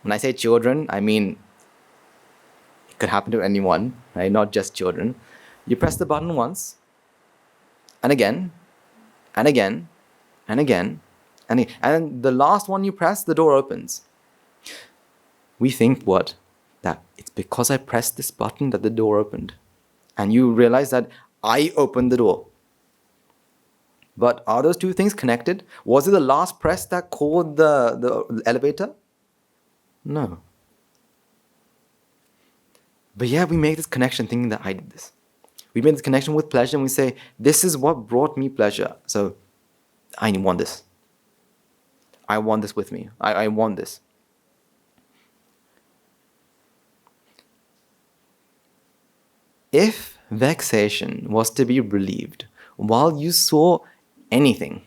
When I say children, I mean it could happen to anyone, right? Not just children. You press the button once, and again, and again, and again, and the last one you press, the door opens. We think what? That it's because I pressed this button that the door opened. And you realize that I opened the door. But are those two things connected? Was it the last press that called the elevator? No. But yeah, we make this connection thinking that I did this. We make this connection with pleasure and we say, this is what brought me pleasure. So I want this. I want this with me. I want this. If vexation was to be relieved while you saw anything,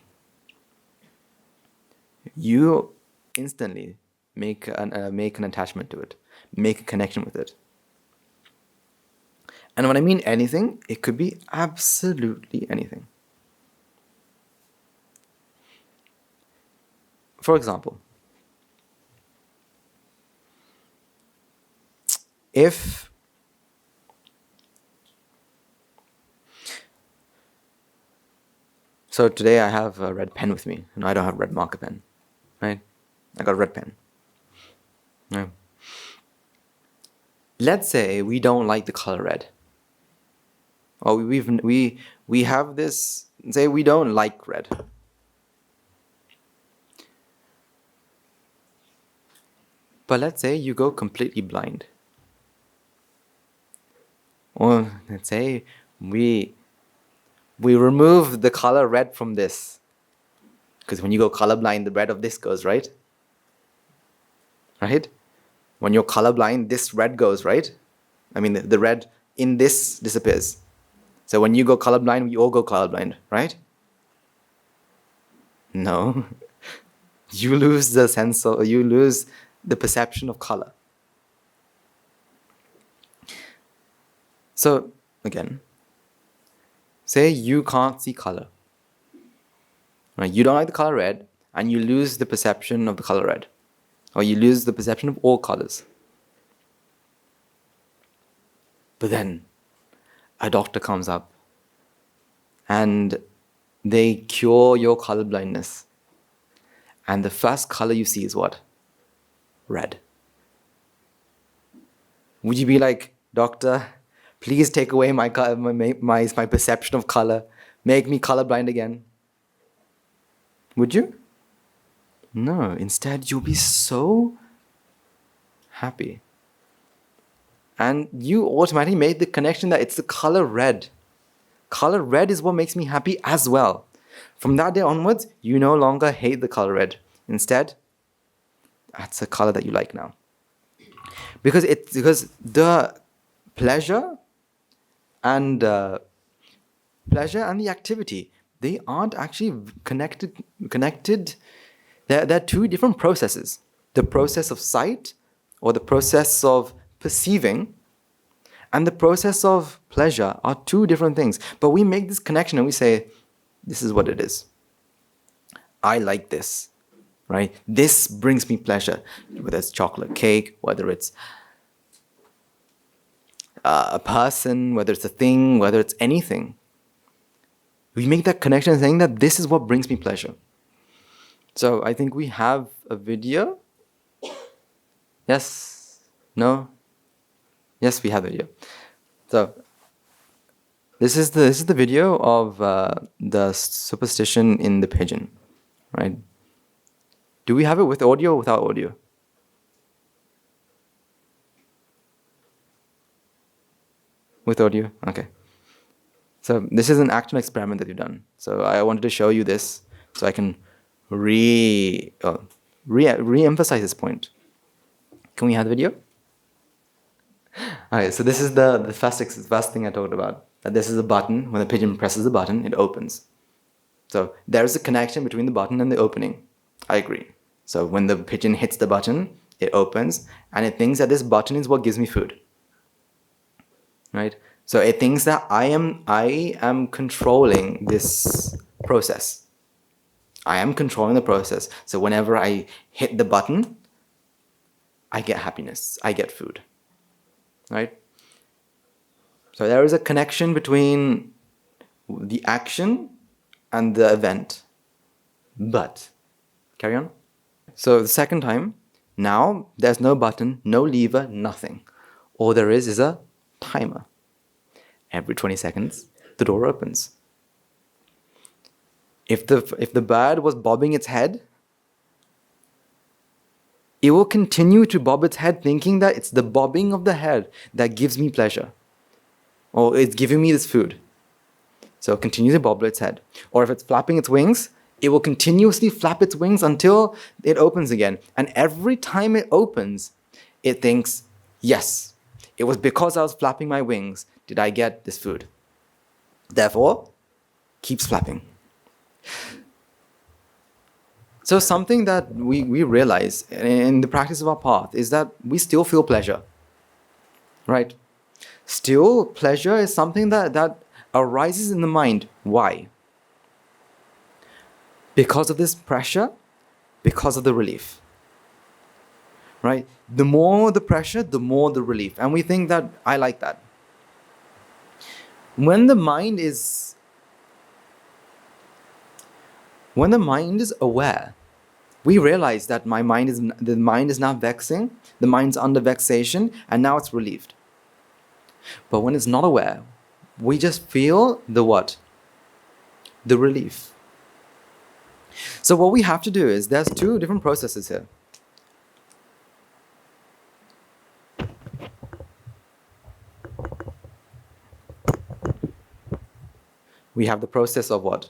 you instantly make an attachment to it, make a connection with it. And when I mean anything, it could be absolutely anything. For example, So today I have a red pen with me, and I don't have a red marker pen, right? I got a red pen. Yeah. Let's say we don't like the color red. Or we have this, say we don't like red. But let's say you go completely blind. Or let's say we remove the color red from this. Because when you go colorblind, the red of this goes, right? Right? When you're colorblind, this red goes, right? I mean, the red in this disappears. So when you go colorblind, we all go colorblind, right? No. You lose the perception of color. So, again, say you can't see color. Right? You don't like the color red, and you lose the perception of the color red. Or you lose the perception of all colors. But then, a doctor comes up, and they cure your color blindness. And the first color you see is what? Red. Would you be like, doctor, please take away my perception of color. Make me colorblind again. Would you? No. Instead, you'll be so happy. And you automatically made the connection that it's the color red. Color red is what makes me happy as well. From that day onwards, you no longer hate the color red. Instead, that's a color that you like now. Because the pleasure and the activity, they aren't actually connected. They're two different processes. The process of sight, or the process of perceiving, and the process of pleasure are two different things. But we make this connection and we say, this is what it is. I like this, right? This brings me pleasure. Whether it's chocolate cake, whether it's a person, whether it's a thing, whether it's anything. We make that connection saying that this is what brings me pleasure. So I think we have a video. Yes? No? Yes, we have a video. So this is the video of the superstition in the pigeon, right? Do we have it with audio or without audio? With audio? Okay. So this is an actual experiment that we've done. So I wanted to show you this so I can re-emphasize this point. Can we have the video? Alright, so this is the first thing I talked about. That this is a button. When the pigeon presses the button, it opens. So there's a connection between the button and the opening. I agree. So when the pigeon hits the button, it opens, and it thinks that this button is what gives me food. Right? So it thinks that I am controlling this process. I am controlling the process. So whenever I hit the button, I get happiness. I get food. Right? So there is a connection between the action and the event. But, carry on. So the second time, now there's no button, no lever, nothing. All there is a timer. Every 20 seconds, the door opens. If the bird was bobbing its head, it will continue to bob its head thinking that it's the bobbing of the head that gives me pleasure. Or it's giving me this food. So continue to bob its head. Or if it's flapping its wings, it will continuously flap its wings until it opens again. And every time it opens, it thinks, yes, it was because I was flapping my wings did I get this food. Therefore, keeps flapping. So something that we realize in the practice of our path is that we still feel pleasure. Right? Still, pleasure is something that arises in the mind. Why? Because of this pressure, because of the relief. Right? The more the pressure, the more the relief. And we think that I like that. When the mind is aware, we realize that the mind is now vexing, the mind's under vexation, and now it's relieved. But when it's not aware, we just feel the what? The relief. So what we have to do is, there's two different processes here. We have the process of what?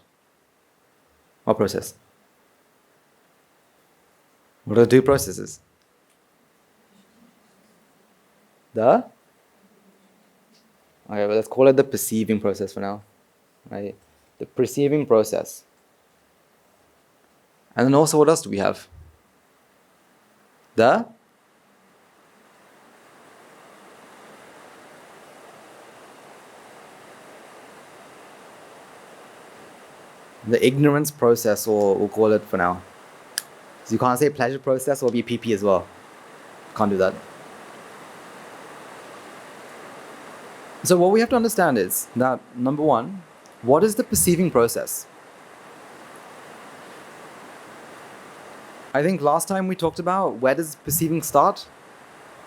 What process? What are the two processes? Okay, well, let's call it the perceiving process for now. Right? The perceiving process. And then also, what else do we have? The ignorance process, or we'll call it for now. So you can't say pleasure process or be PP as well. Can't do that. So what we have to understand is that, number one, what is the perceiving process? I think last time we talked about where does perceiving start?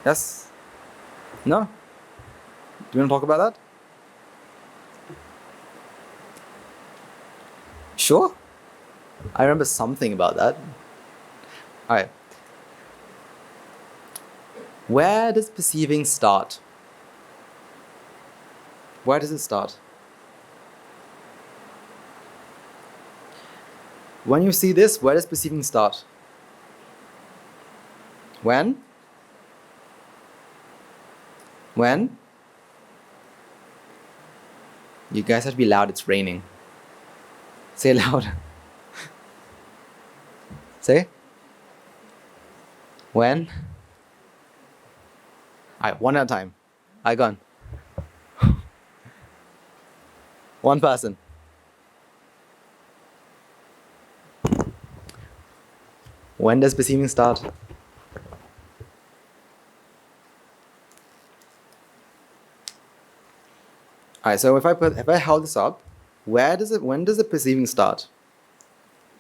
Yes? No? Do you want to talk about that? Sure? I remember something about that. Alright. Where does perceiving start? Where does it start? When you see this, where does perceiving start? When? When? You guys have to be loud, it's raining. Say it loud. Say. When? Alright, one at a time. Alright, go on. One person. When does perceiving start? Alright, so if I hold this up, when does the perceiving start?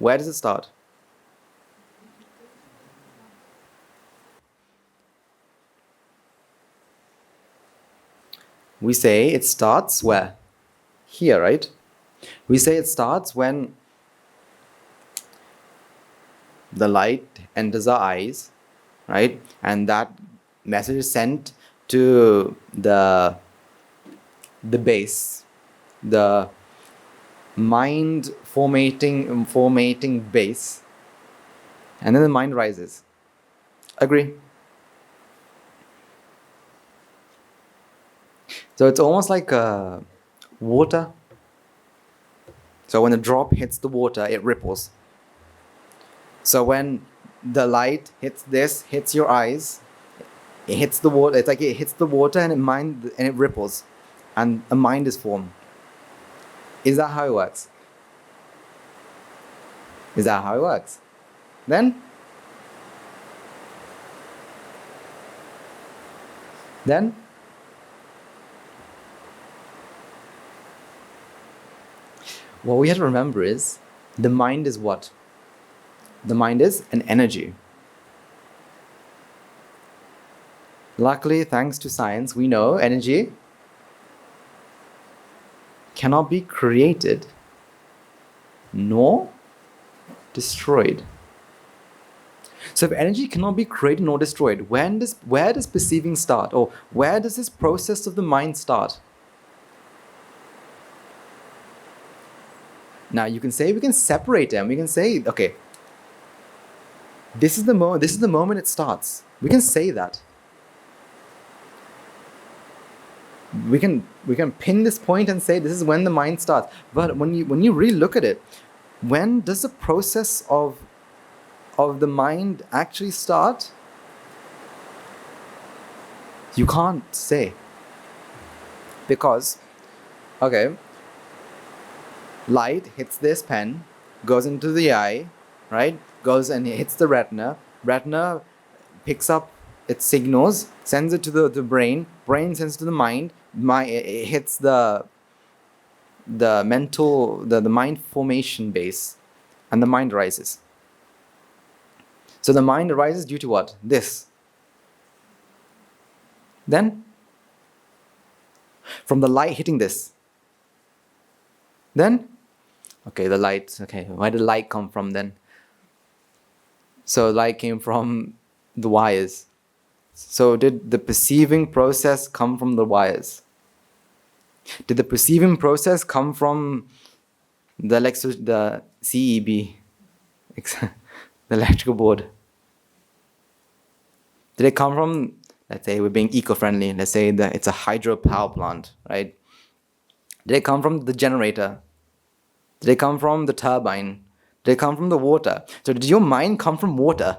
Where does it start? We say it starts where? Here, right? We say it starts when the light enters our eyes, right? And that message is sent to the base, the mind formating base, and then the mind rises. Agree? So it's almost like water. So when a drop hits the water, it ripples. So when the light hits your eyes, it hits the water. It's like it hits the water and it ripples, and a mind is formed. Is that how it works? Is that how it works? Then what we have to remember is the mind is what? The mind is an energy. Luckily, thanks to science, we know energy cannot be created nor destroyed. So if energy cannot be created nor destroyed, where does perceiving start? Or where does this process of the mind start? Now we can separate them. We can say, okay, this is the moment it starts. We can say that. We can pin this point and say this is when the mind starts. But when you really look at it, when does the process of the mind actually start? You can't say. Because, okay, light hits this pen, goes into the eye, right? Goes and hits the retina. Retina picks up its signals, sends it to the brain. Brain sends it to the mind. It hits the mind formation base, and the mind arises. So the mind arises due to what? This. Then, from the light hitting this. Then, okay, the light. Okay, where did light come from then? So light came from the wires. So did the perceiving process come from the wires? Did the perceiving process come from the CEB, the electrical board? Did it come from, let's say we're being eco-friendly, let's say that it's a hydropower plant, right? Did it come from the generator? Did it come from the turbine? Did it come from the water? So did your mind come from water?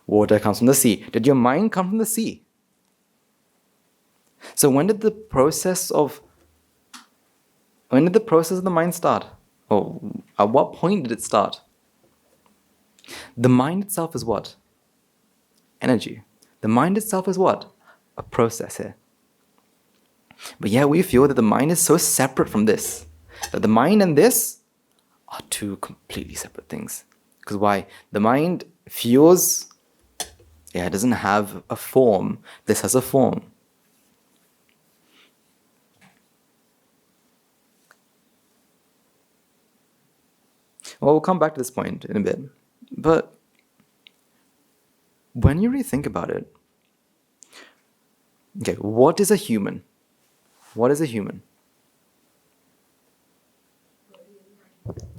Water comes from the sea. Did your mind come from the sea? So when did the process of the mind start? Or at what point did it start? The mind itself is what? Energy. The mind itself is what? A process here. But yeah, we feel that the mind is so separate from this. That the mind and this are two completely separate things. Because why? The mind feels, it doesn't have a form. This has a form. Well, we'll come back to this point in a bit. But when you really think about it, okay, what is a human? What is a human?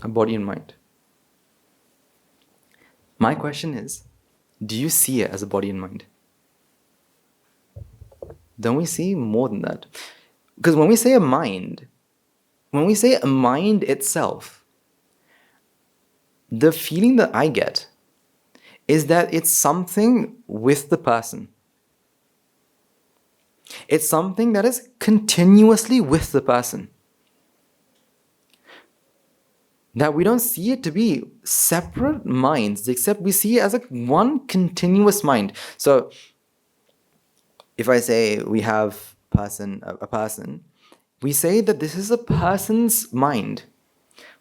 A body and mind. My question is, do you see it as a body and mind? Don't we see more than that? Because when we say a mind itself, the feeling that I get is that it's something with the person. It's something that is continuously with the person. That we don't see it to be separate minds, except we see it as one continuous mind. So, if I say we have a person, we say that this is a person's mind.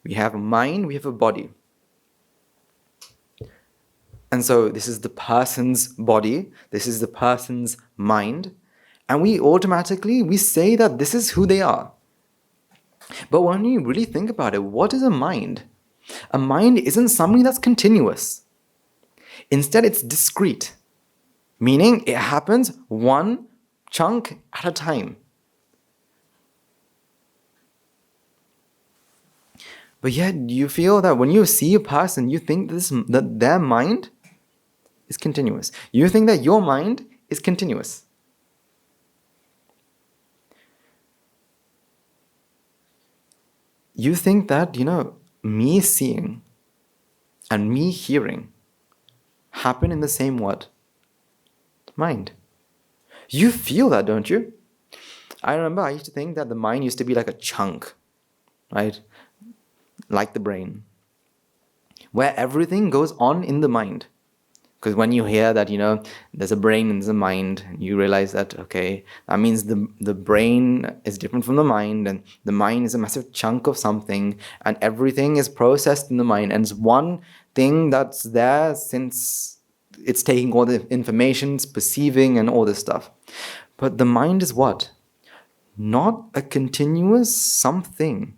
We have a mind, we have a body. And so this is the person's body, this is the person's mind, and we say that this is who they are. But when you really think about it, what is a mind? A mind isn't something that's continuous. Instead, it's discrete, meaning it happens one chunk at a time. But yet, you feel that when you see a person, you think that their mind is continuous. You think that your mind is continuous. You think that, me seeing and me hearing happen in the same what? Mind. You feel that, don't you? I remember I used to think that the mind used to be like a chunk, right? Like the brain, where everything goes on in the mind. Because when you hear that, there's a brain and there's a mind, you realize that, okay, that means the brain is different from the mind, and the mind is a massive chunk of something, and everything is processed in the mind, and it's one thing that's there since it's taking all the information, it's perceiving and all this stuff. But the mind is what? Not a continuous something.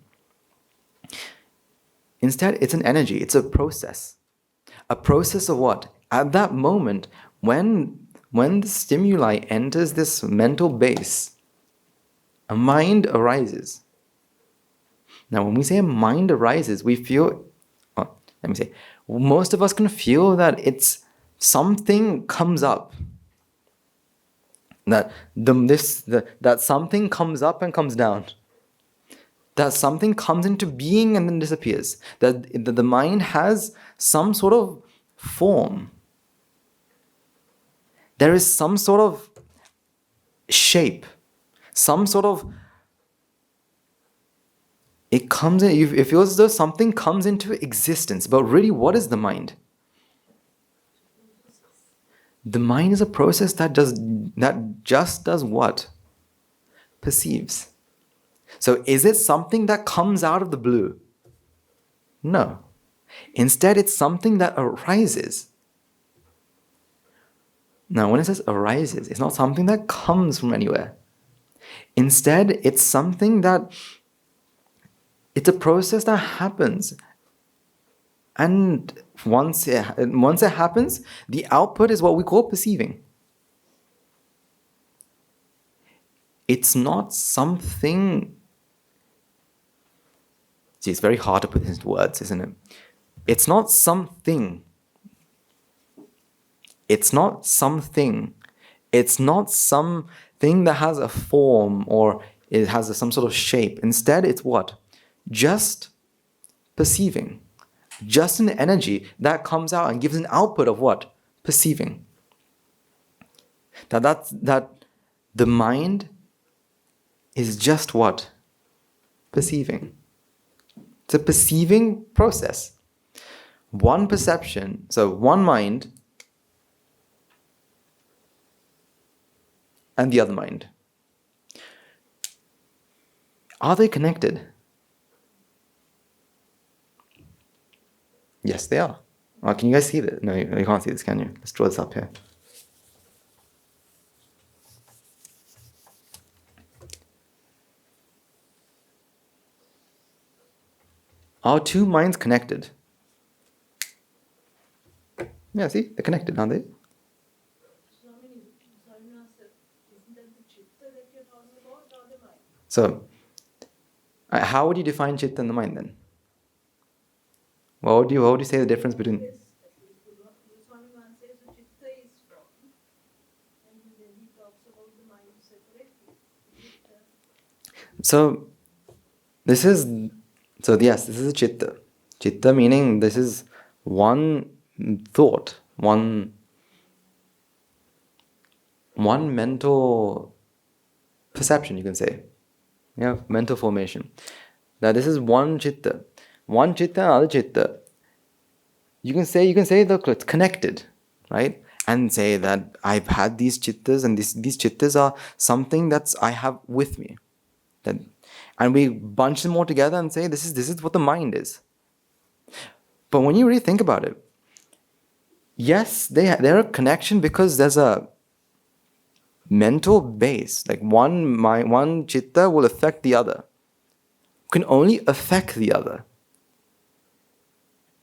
Instead, it's an energy, it's a process. A process of what? At that moment, when the stimuli enters this mental base, a mind arises. Now, when we say a mind arises, we feel, most of us can feel that it's something comes up. That something comes up and comes down. That something comes into being and then disappears. That the mind has some sort of form. There is some sort of shape, some sort of, it feels as though something comes into existence. But really, what is the mind? The mind is a process that just does what? Perceives. So is it something that comes out of the blue? No. Instead, it's something that arises. Now, when it says arises, it's not something that comes from anywhere. Instead, it's something it's a process that happens. And once it happens, the output is what we call perceiving. It's not something... See, it's very hard to put into words, isn't it? It's not something. It's not something. It's not something that has a form or it has some sort of shape. Instead, it's what? Just perceiving. Just an energy that comes out and gives an output of what? Perceiving. That the mind is just what? Perceiving. It's a perceiving process. One perception, so one mind and the other mind. Are they connected? Yes, they are. Oh, can you guys see this? No, you can't see this, can you? Let's draw this up here. Are two minds connected? Yeah, see? They're connected, aren't they? So, how would you define chitta and the mind then? What would you say the difference between... So, this is a chitta. Chitta meaning this is one thought, one mental perception, you can say. Yeah, mental formation. Now this is one chitta. One chitta, another chitta. You can say it's connected, right? And say that I've had these chittas, and these chittas are something that's I have with me. And we bunch them all together and say this is what the mind is. But when you really think about it, yes, they're a connection because there's a mental base. Like one chitta will affect the other. Can only affect the other.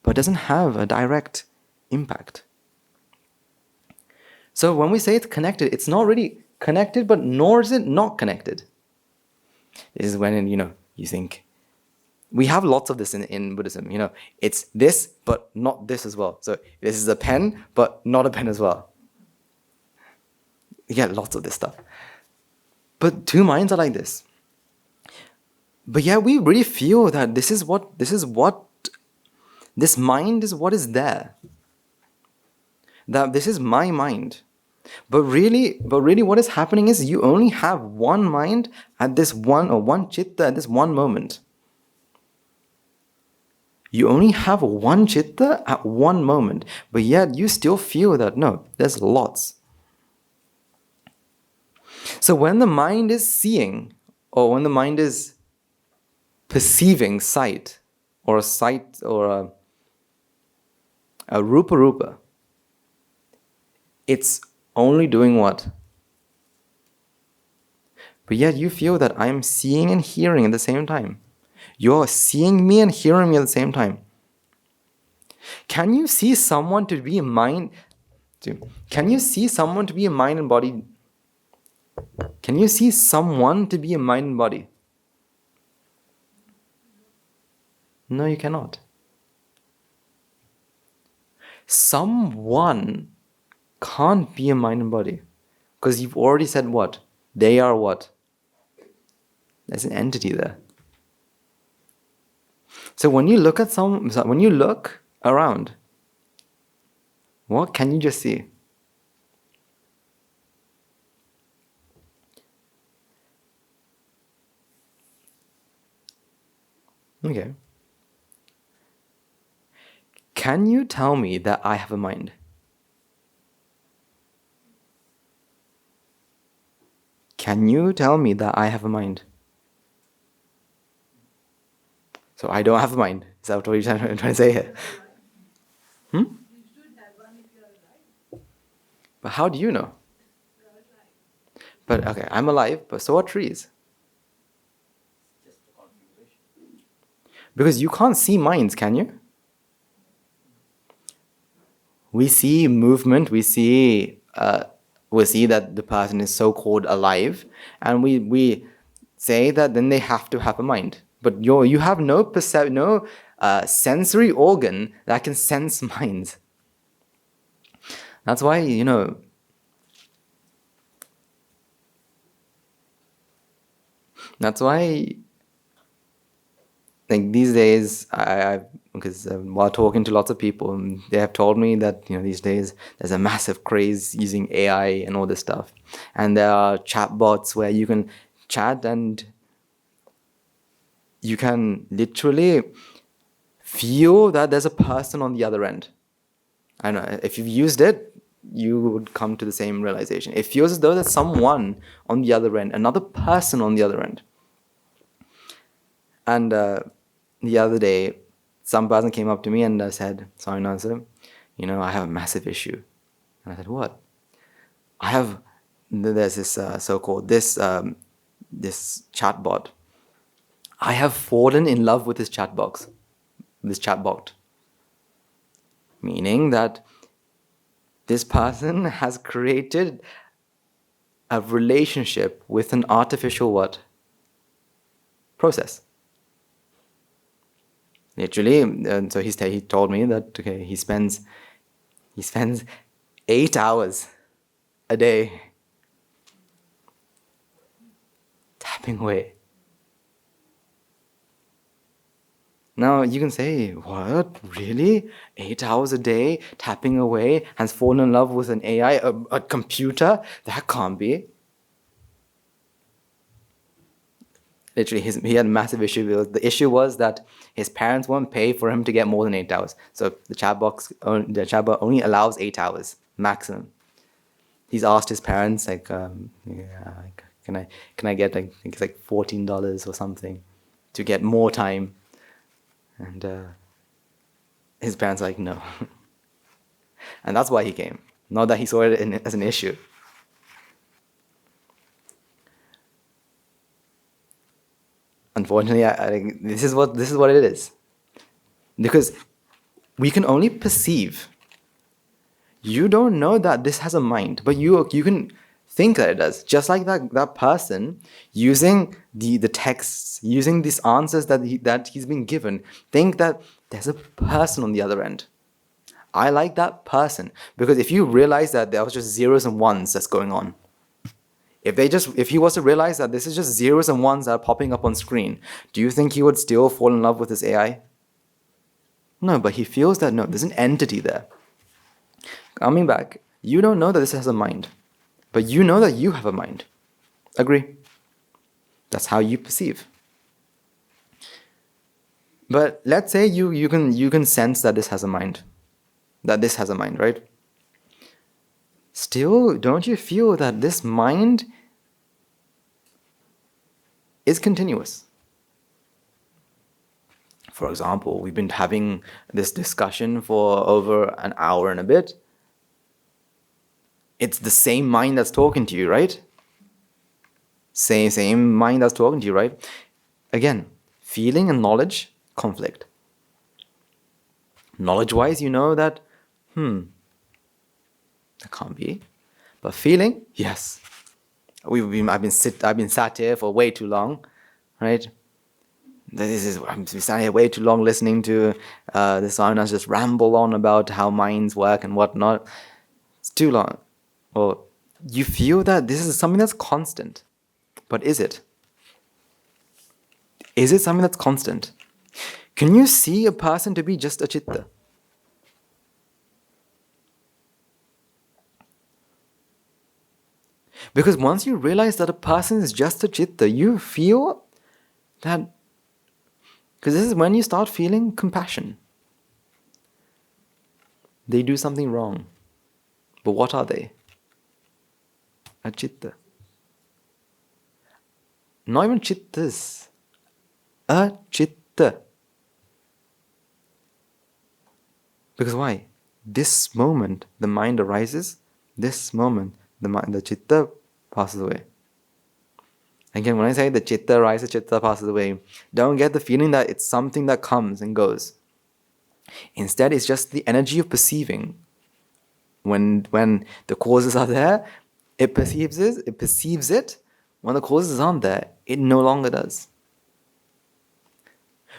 but doesn't have a direct impact. So when we say it's connected, it's not really connected, but nor is it not connected. This is when, you think, we have lots of this in Buddhism, it's this, but not this as well. So this is a pen, but not a pen as well. You get lots of this stuff. But two minds are like this. But yeah, we really feel that this mind is what is there. That this is my mind. But really what is happening is you only have one mind at this one citta at this one moment. You only have one citta at one moment, but yet you still feel that, no, there's lots. So when the mind is seeing, or when the mind is perceiving sight, or a rupa, it's only doing what? But yet you feel that I'm seeing and hearing at the same time. You're seeing me and hearing me at the same time. Can you see someone to be a mind? Can you see someone to be a mind and body? Can you see someone to be a mind and body? No, you cannot. Someone can't be a mind and body. Because you've already said what? They are what? There's an entity there. So when you look around, what can you just see? Okay. Can you tell me that I have a mind? Can you tell me that I have a mind? So I don't have a mind. Is that what you're trying to say here? But how do you know? But okay, I'm alive, but so are trees. Because you can't see minds, can you? We see movement, we see that the person is so-called alive, and we say that then they have to have a mind. But you have no sensory organ that can sense minds. That's why, that's why, like these days, because while talking to lots of people, they have told me that these days there's a massive craze using AI and all this stuff, and there are chatbots where you can chat and you can literally feel that there's a person on the other end. I don't know, if you've used it, you would come to the same realization. It feels as though there's someone on the other end, another person on the other end. And the other day, some person came up to me and said, "Sorry, Nasir, I have a massive issue." And I said, "What?" There's this so-called, this chatbot. I have fallen in love with this chatbot. Meaning that this person has created a relationship with an artificial what? Process. Literally, and so he told me that he spends 8 hours a day tapping away. Now you can say, what? Really? 8 hours a day tapping away, has fallen in love with an AI, a computer? That can't be. Literally, he had a massive issue. The issue was that his parents won't pay for him to get more than 8 hours. So the chatbot only allows 8 hours maximum. He's asked his parents, can I get it's like $14 or something to get more time? And his parents are like, no. And that's why he came. Not that he saw it as an issue. Unfortunately, this is what it is. Because We can only perceive. You don't know that this has a mind, but you can think that it does. Just like that person using the texts, using these answers that he's been given, think that there's a person on the other end. I like that person, because if you realize that there was just zeros and ones that's going on, if he was to realize that this is just zeros and ones that are popping up on screen, do you think he would still fall in love with this AI? No, but he feels that no, there's an entity there. Coming back, you don't know that this has a mind, but you know that you have a mind. Agree? That's how you perceive. But let's say you can sense that this has a mind. That this has a mind, right? Still, don't you feel that this mind is continuous? For example, we've been having this discussion for over an hour and a bit. It's the same mind that's talking to you, right? Same mind that's talking to you, right? Again, feeling and knowledge conflict. Knowledge-wise, you know that, that can't be. But feeling, yes. I've been sat here for way too long, right? I've been sat here way too long listening to this Samanas just ramble on about how minds work and whatnot. It's too long. Or you feel that this is something that's constant. But is it? Is it something that's constant? Can you see a person to be just a citta? Because once you realize that a person is just a citta, you feel that, because this is when you start feeling compassion. They do something wrong. But what are they? A citta. Not even chittas. A citta. Because why? This moment the mind arises, this moment the citta passes away. Again, when I say the citta arises, citta passes away, don't get the feeling that it's something that comes and goes. Instead, it's just the energy of perceiving. When the causes are there, it perceives it. When the causes aren't there, it no longer does.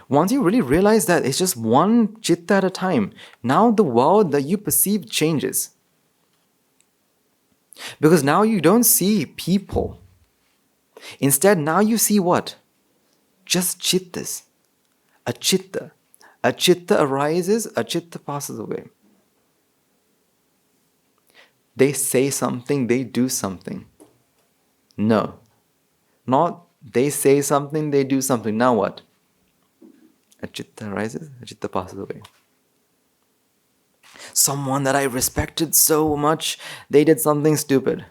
Once you really realize that it's just one citta at a time, now the world that you perceive changes. Because now you don't see people. Instead, now you see what? Just chittas. A citta. A citta arises, a citta passes away. They say something, they do something. No. Not they say something, they do something. Now what? A citta arises, a citta passes away. Someone that I respected so much, they did something stupid.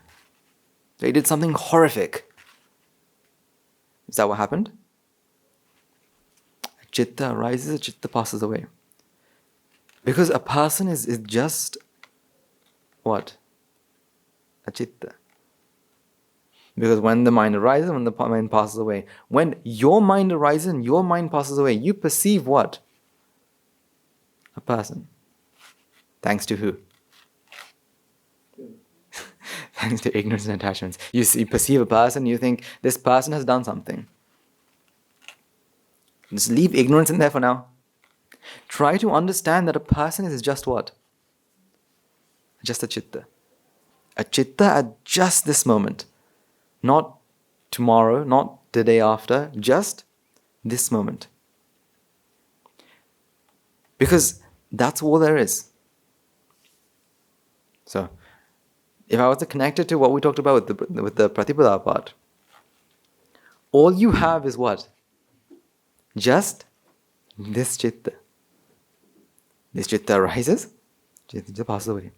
They did something horrific. Is that what happened? A citta arises, a citta passes away. Because a person is just what? A citta. Because when the mind arises, when the mind passes away, when your mind arises and your mind passes away, you perceive what? A person. Thanks to who? Thanks to ignorance and attachments. You perceive a person, you think this person has done something. Just leave ignorance in there for now. Try to understand that a person is just what? Just a citta. A citta at just this moment. Not tomorrow, not the day after, just this moment. Because that's all there is. So, if I was to connect it to what we talked about with the Pratipada part, all you have is what? Just this citta. This citta arises, citta passes away.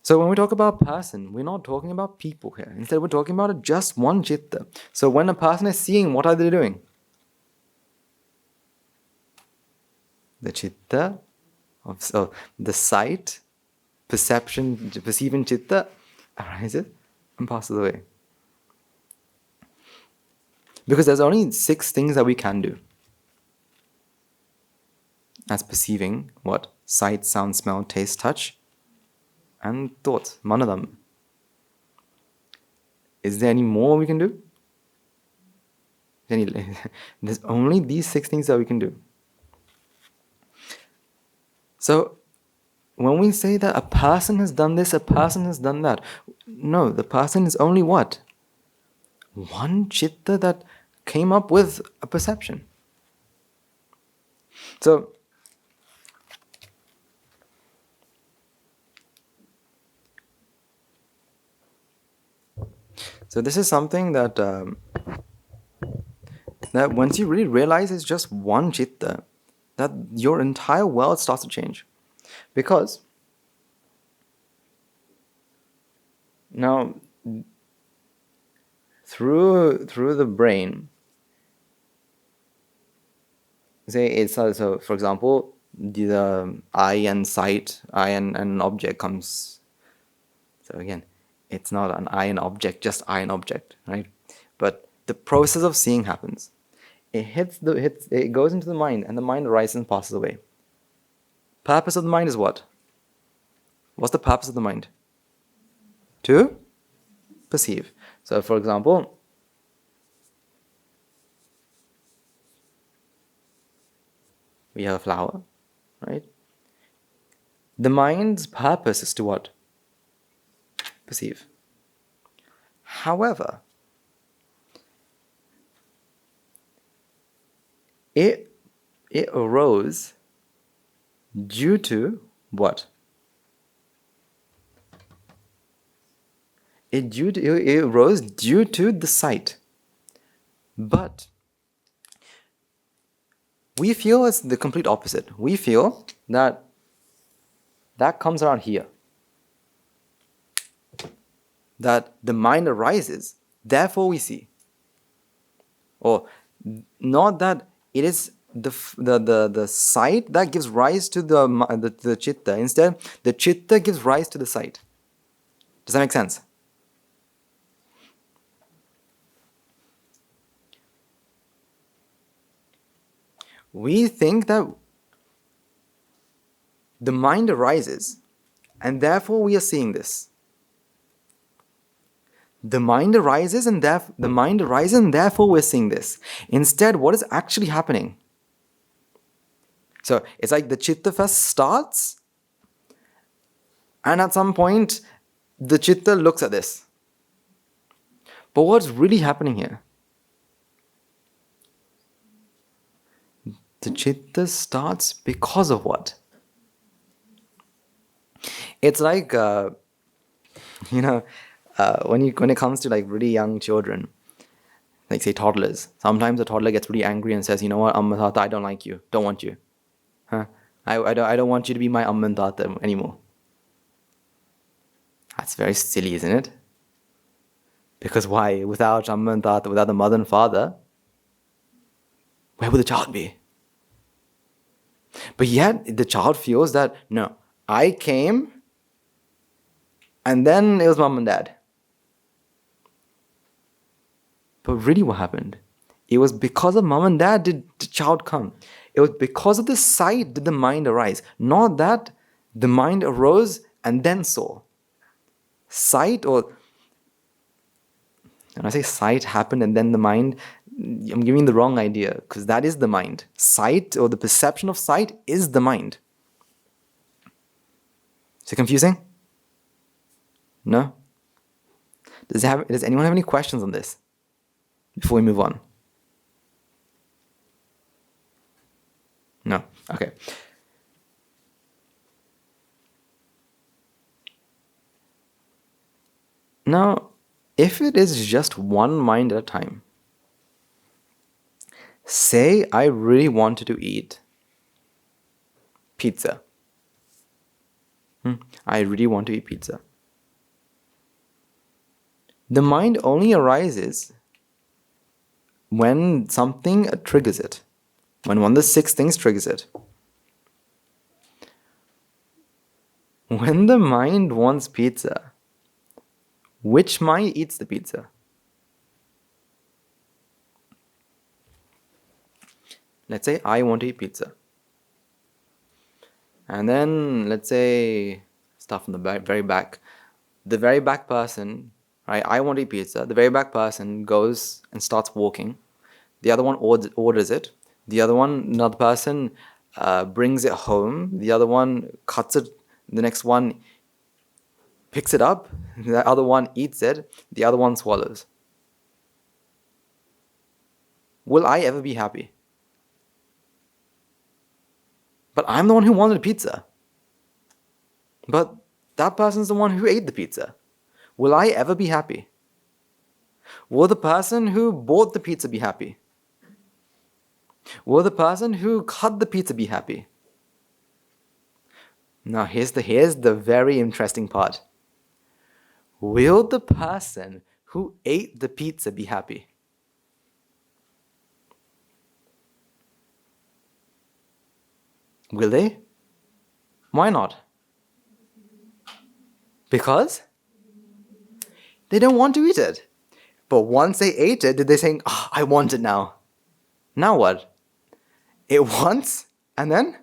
So when we talk about person, we're not talking about people here. Instead, we're talking about just one citta. So when a person is seeing, what are they doing? The citta, the sight, perceiving citta arises and passes away. Because there's only 6 things that we can do. That's perceiving what? Sight, sound, smell, taste, touch, and thoughts. Manadam. Is there any more we can do? There's only these 6 things that we can do. So, when we say that a person has done this, a person has done that, no, the person is only what? One citta that came up with a perception. So this is something that that once you really realize it's just one citta, that your entire world starts to change. Because now through the brain, say it's so for example, the eye and sight, eye and an object comes. So again, it's not an eye and object, just eye and object, right? But the process of seeing happens. It goes into the mind, and the mind arises and passes away. Purpose of the mind is what? What's the purpose of the mind? To perceive. So for example, we have a flower, right? The mind's purpose is to what? Perceive. However, it arose due to what? It arose due to the sight. But we feel it's the complete opposite. We feel that comes around here. That the mind arises, therefore we see. Or not that it is the sight that gives rise to the citta. Instead, the citta gives rise to the sight. Does that make sense? We think that the mind arises, and therefore we are seeing this. The mind arises, and therefore we're seeing this. Instead, what is actually happening? So it's like the citta first starts, and at some point, the citta looks at this. But what's really happening here? The citta starts because of what? It's like, when it comes to like really young children, like say toddlers, sometimes a toddler gets really angry and says, you know what, Amma Tata, I don't like you, don't want you. I don't want you to be my Amma and Tata anymore. That's very silly, isn't it? Because why? Without Amma and Tata, without the mother and father, where would the child be? But yet, the child feels that, no, I came, and then it was mom and dad. But really what happened? It was because of mom and dad did the child come. It was because of the sight did the mind arise. Not that the mind arose and then saw. Sight, or when I say sight happened and then the mind, I'm giving the wrong idea, because that is the mind. Sight, or the perception of sight, is the mind. Is it confusing? No? Does anyone have any questions on this before we move on? No? Okay. Now, if it is just one mind at a time, say I really wanted to eat pizza. I really want to eat pizza. The mind only arises when something triggers it. When one of the 6 things triggers it. When the mind wants pizza, which mind eats the pizza? Let's say I want to eat pizza. And then, let's say, stuff from the very back. The very back person, right? I want to eat pizza. The very back person goes and starts walking. The other one orders it. The other one, another person, brings it home. The other one cuts it. The next one picks it up. The other one eats it. The other one swallows. Will I ever be happy? But I'm the one who wanted pizza. But that person's the one who ate the pizza. Will I ever be happy? Will the person who bought the pizza be happy? Will the person who cut the pizza be happy? Now here's the very interesting part. Will the person who ate the pizza be happy? Will they? Why not? Because they don't want to eat it. But once they ate it, did they say, oh, I want it now? Now what? It wants and then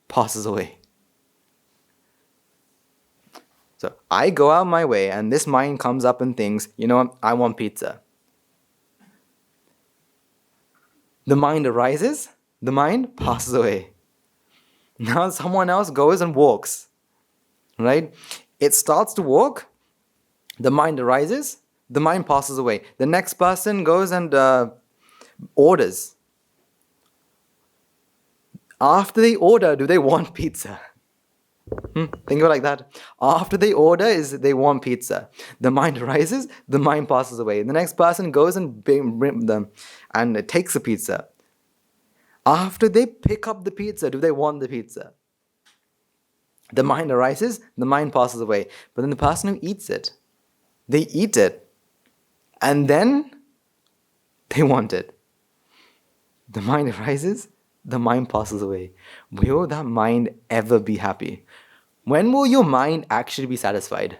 passes away. So I go out my way and this mind comes up and thinks, you know what, I want pizza. The mind arises, the mind passes away. Now someone else goes and walks, right? It starts to walk, the mind arises, the mind passes away. The next person goes and orders. After they order, do they want pizza? Think of it like that. After they order, they want pizza. The mind arises, the mind passes away. The next person goes and bring them and takes the pizza. After they pick up the pizza, do they want the pizza? The mind arises, the mind passes away. But then the person who eats it, they eat it. And then they want it. The mind arises, the mind passes away. Will that mind ever be happy? When will your mind actually be satisfied?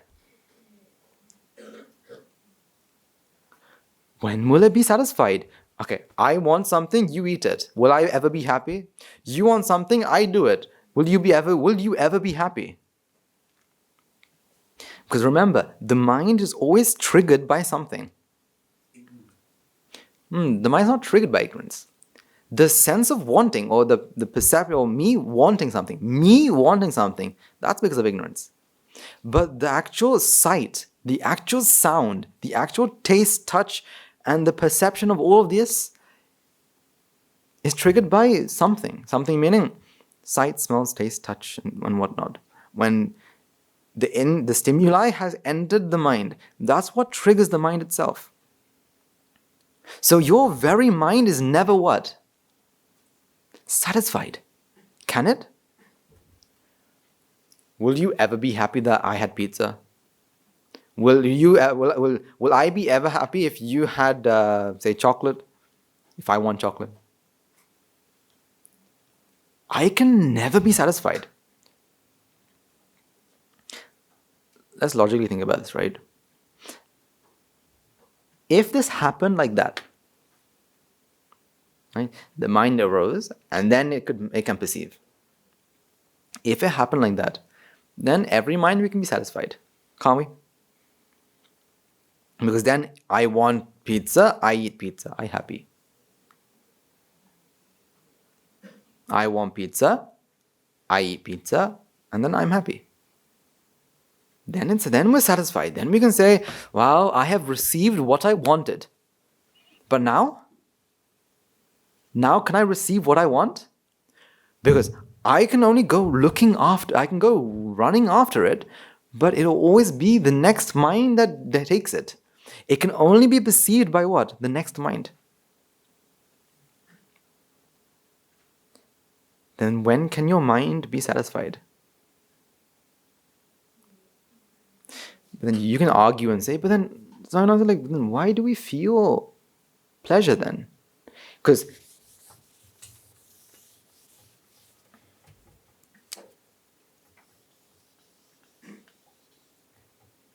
When will it be satisfied? Okay, I want something, you eat it. Will I ever be happy? You want something, I do it. Will you ever be happy? Because remember, the mind is always triggered by something. The mind is not triggered by ignorance. The sense of wanting, or the perception of me wanting something, that's because of ignorance. But the actual sight, the actual sound, the actual taste, touch, and the perception of all of this is triggered by something. Something meaning sight, smells, taste, touch, and whatnot. When the stimuli has entered the mind, that's what triggers the mind itself. So your very mind is never what? Satisfied. Can it? Will you ever be happy that I had pizza? Will I be ever happy if you had, say, chocolate? If I want chocolate? I can never be satisfied. Let's logically think about this, right? If this happened like that, right, the mind arose and then it can perceive. If it happened like that, then every mind we can be satisfied, can't we? Because then I want pizza, I eat pizza, I happy. I want pizza, I eat pizza, and then I'm happy. Then we're satisfied. Then we can say, wow, I have received what I wanted. But now can I receive what I want? Because I can only go running after it, but it'll always be the next mind that takes it. It can only be perceived by what? The next mind. Then when can your mind be satisfied? But then you can argue and say, but then why do we feel pleasure then? Because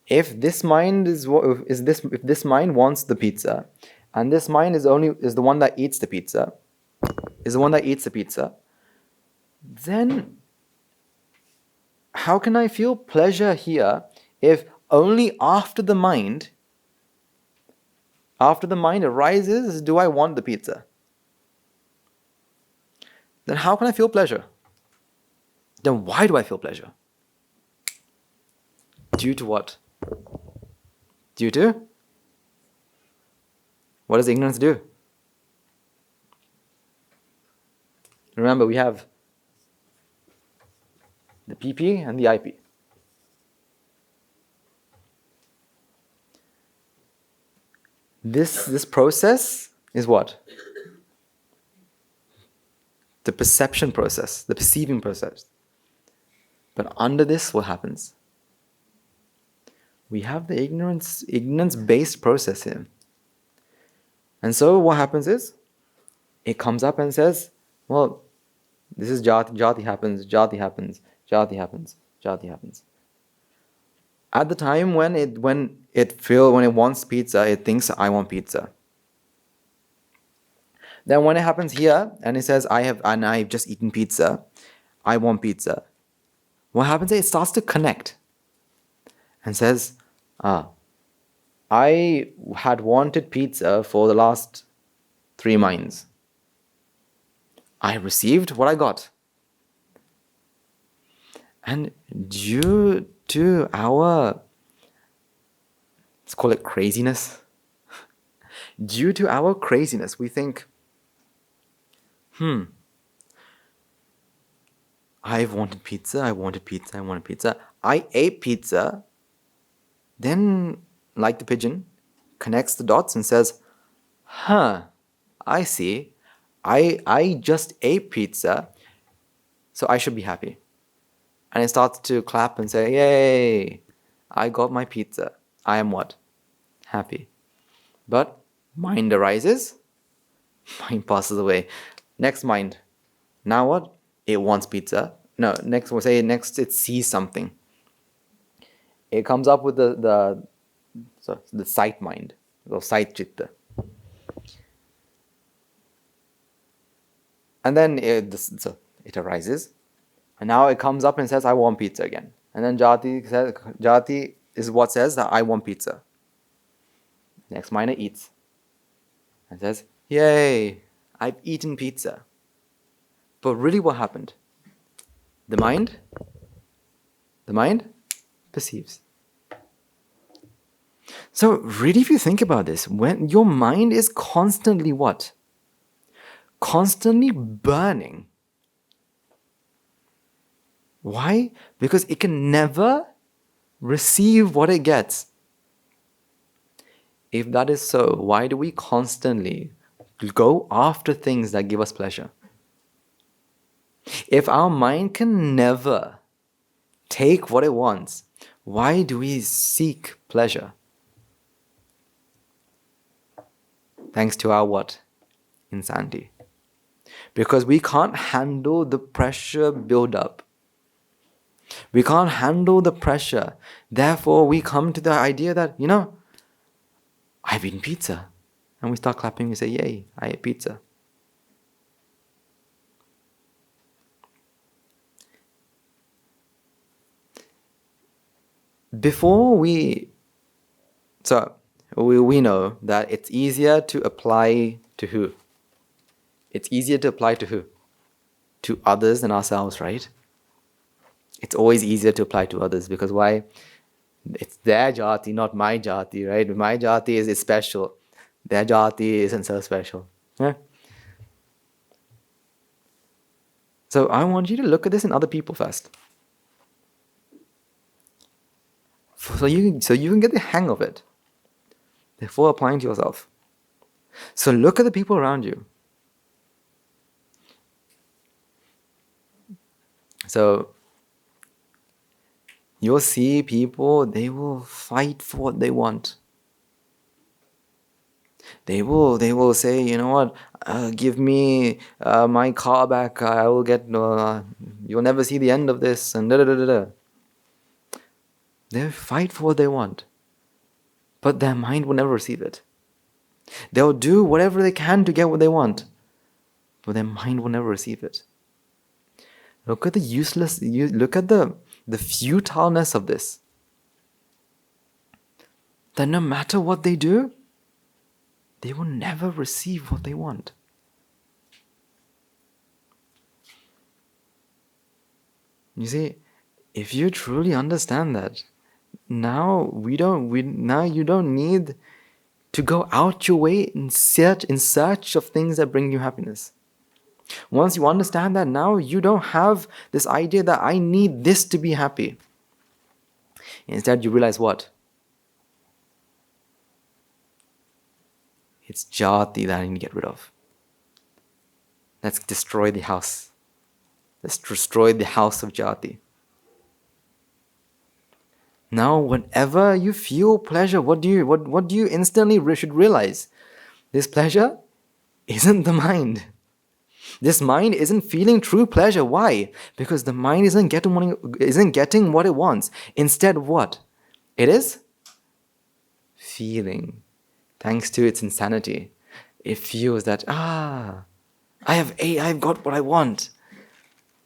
if this mind if this mind wants the pizza, and this mind is the one that eats the pizza, then how can I feel pleasure here if only after the mind arises do I want the pizza? Then how can I feel pleasure? Then why do I feel pleasure? Due to what? Due to? What does ignorance do? Remember, we have the PP and the IP. This process is what? The perception process, the perceiving process. But under this, what happens? We have the ignorance-based process here. And so what happens is, it comes up and says, well, this is jati happens, jati happens, jati happens, jati happens. At the time when it wants pizza, it thinks I want pizza. Then when it happens here and it says I've just eaten pizza, I want pizza. What happens is it starts to connect and says, I had wanted pizza for the last 3 minds. I received what I got. And due to our, let's call it craziness, due to our craziness, we think, I've wanted pizza, I wanted pizza, I wanted pizza. I ate pizza, then, like the pigeon, connects the dots and says, I see. I just ate pizza, so I should be happy. And it starts to clap and say, yay, I got my pizza. I am what? Happy. But mind arises, mind passes away. Next mind. Now what? It wants pizza. No, next it sees something. It comes up with the sight mind, or sight citta. And then it arises. And now it comes up and says, I want pizza again. And then jati is what says that I want pizza. Next mind it eats. And says, yay, I've eaten pizza. But really what happened? The mind perceives. So really if you think about this, when your mind is constantly what? Constantly burning. Why? Because it can never receive what it gets. If that is so, why do we constantly go after things that give us pleasure? If our mind can never take what it wants, why do we seek pleasure? Thanks to our what? Insanity. Because we can't handle the pressure build-up. We can't handle the pressure. Therefore, we come to the idea that, I've eaten pizza. And we start clapping, we say, yay, I ate pizza. We know that it's easier to apply to who? It's easier to apply to who? To others than ourselves, right? It's always easier to apply to others because why? It's their jati, not my jati, right? My jati is special. Their jati isn't so special. Yeah? So I want you to look at this in other people first. So you can get the hang of it before applying to yourself. So look at the people around you. So you'll see people, they will fight for what they want. They will say, you know what, give me my car back, I will get, you'll never see the end of this, and da-da-da-da-da. They'll fight for what they want, but their mind will never receive it. They'll do whatever they can to get what they want, but their mind will never receive it. Look at the the futileness of this, that no matter what they do, they will never receive what they want. You see, if you truly understand that, now you don't need to go out your way in search of things that bring you happiness. Once you understand that, now you don't have this idea that I need this to be happy. Instead, you realize what? It's jati that I need to get rid of. Let's destroy the house. Let's destroy the house of jati. Now, whenever you feel pleasure, what do you instantly should realize? This pleasure isn't the mind. This mind isn't feeling true pleasure. Why? Because the mind isn't getting what it wants. Instead, what? It is feeling. Thanks to its insanity, it feels that I've got what I want,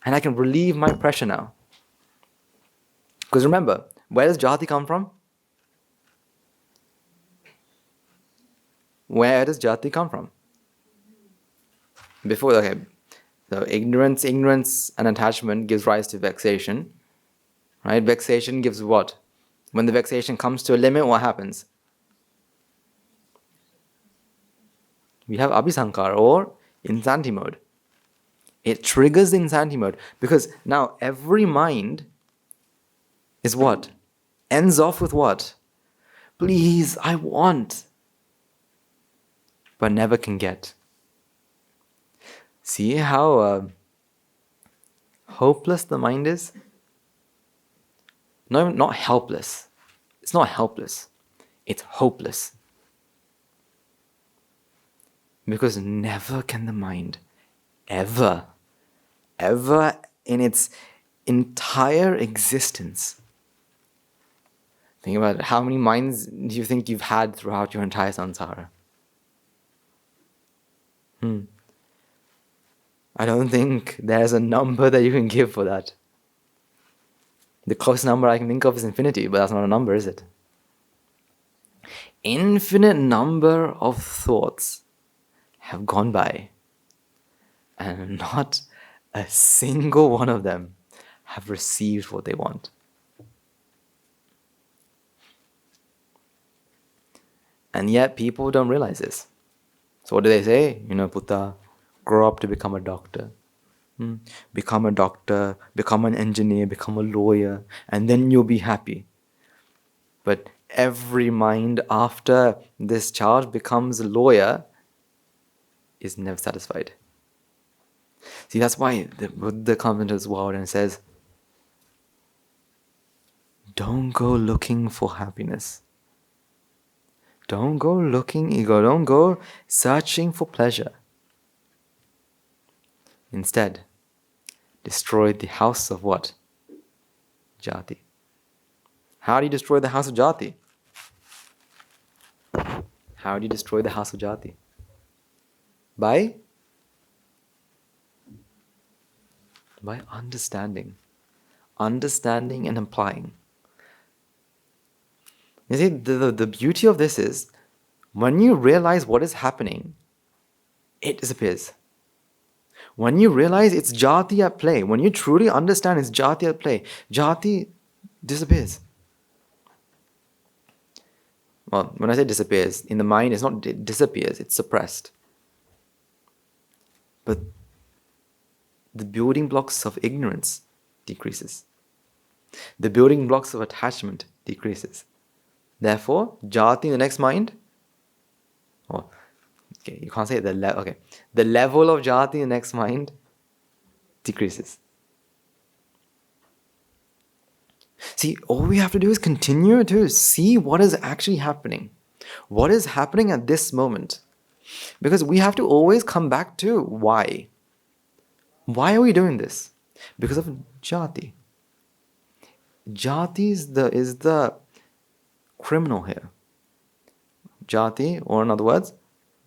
and I can relieve my pressure now. Because remember, where does jati come from? Where does jati come from? So ignorance and attachment gives rise to vexation. Right? Vexation gives what? When the vexation comes to a limit, what happens? We have abhisankara, or insanity mode. It triggers the insanity mode, because now every mind is what? Ends off with what? Please, I want, but never can get. See how hopeless the mind is? No, not helpless. It's not helpless. It's hopeless. Because never can the mind, ever in its entire existence. Think about it. How many minds do you think you've had throughout your entire samsara? I don't think there's a number that you can give for that. The closest number I can think of is infinity, but that's not a number, is it? Infinite number of thoughts have gone by, and not a single one of them have received what they want. And yet people don't realize this. So what do they say? Putta, grow up to become a doctor. Become a doctor, become an engineer, become a lawyer, and then you'll be happy. But every mind after this child becomes a lawyer is never satisfied. See, that's why the Buddha comes into this world and says, don't go looking for happiness. Don't go looking ego. Don't go searching for pleasure. Instead, destroy the house of what? Jati. How do you destroy the house of jati? How do you destroy the house of jati? By understanding. Understanding and applying. You see, the beauty of this is, when you realize what is happening, it disappears. When you realize it's jati at play, when you truly understand it's jati at play, jati disappears. Well, when I say disappears, in the mind, it's not it disappears, it's suppressed. But the building blocks of ignorance decreases. The building blocks of attachment decreases. Therefore, jati in the next mind, you can't say the level of jati in the next mind decreases. See, all we have to do is continue to see what is actually happening. What is happening at this moment? Because we have to always come back to why. Why are we doing this? Because of jati. Jati is the criminal here. Jati, or in other words,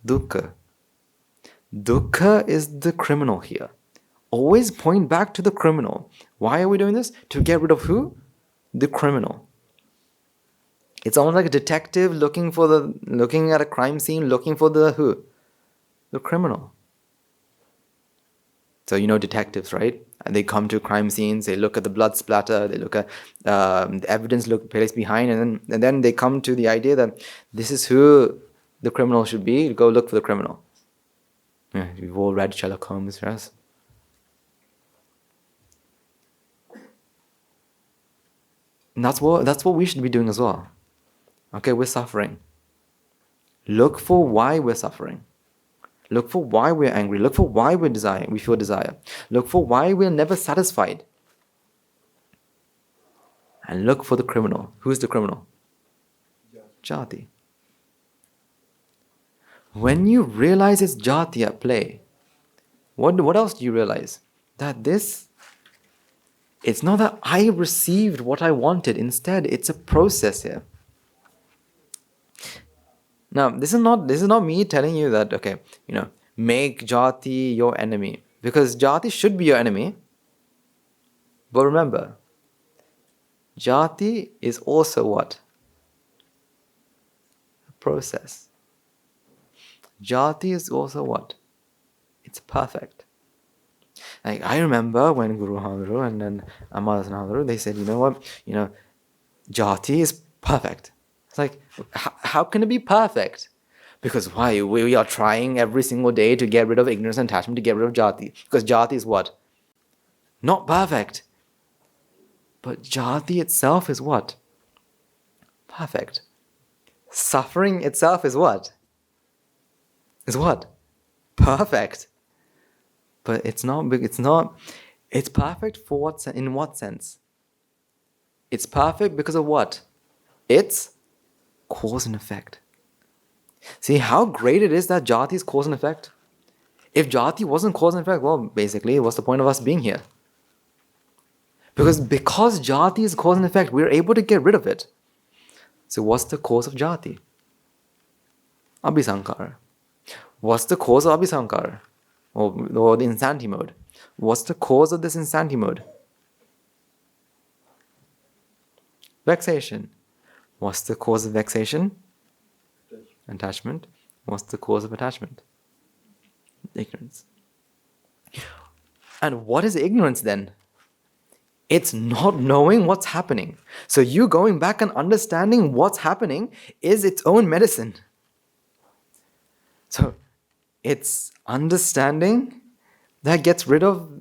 dukkha. Dukkha is the criminal here. always point back to the criminal. Why are we doing this? To get rid of who? The criminal. It's almost like a detective looking at a crime scene, looking for the who? The criminal. So you know detectives, right? And they come to crime scenes, they look at the blood splatter, they look at the evidence placed behind, and then they come to the idea that this is who the criminal should be. Go look for the criminal. Yeah, we've all read Sherlock Holmes, yes? And that's what we should be doing as well. Okay, we're suffering. Look for why we're suffering. Look for why we're angry. Look for why we feel desire. Look for why we're never satisfied. And look for the criminal. Who's the criminal? Jati. When you realize it's Jati at play, what else do you realize? That it's not that I received what I wanted. Instead, it's a process here. Now, this is not me telling you that, okay, make Jati your enemy. Because Jati should be your enemy. But remember, Jati is also what? A process. Jati is also what? It's perfect. Like, I remember when Guru Hadru and then Amar Hadru, they said, you know what? Jati is perfect. It's like, how can it be perfect? Because why? We are trying every single day to get rid of ignorance and attachment, to get rid of Jati. Because Jati is what? Not perfect. But Jati itself is what? Perfect. Suffering itself is what? Is what? Perfect. But it's perfect for what, in what sense? It's perfect because of what? It's cause and effect. See how great it is that Jati is cause and effect? If Jati wasn't cause and effect, well, basically, what's the point of us being here? Because Jati is cause and effect, we're able to get rid of it. So what's the cause of Jati? Abhisankara. What's the cause of Abhisankara? Or the insanity mode. What's the cause of this insanity mode? Vexation. What's the cause of vexation? Attachment. What's the cause of attachment? Ignorance. And what is ignorance then? It's not knowing what's happening. So you going back and understanding what's happening is its own medicine. So it's understanding that gets rid of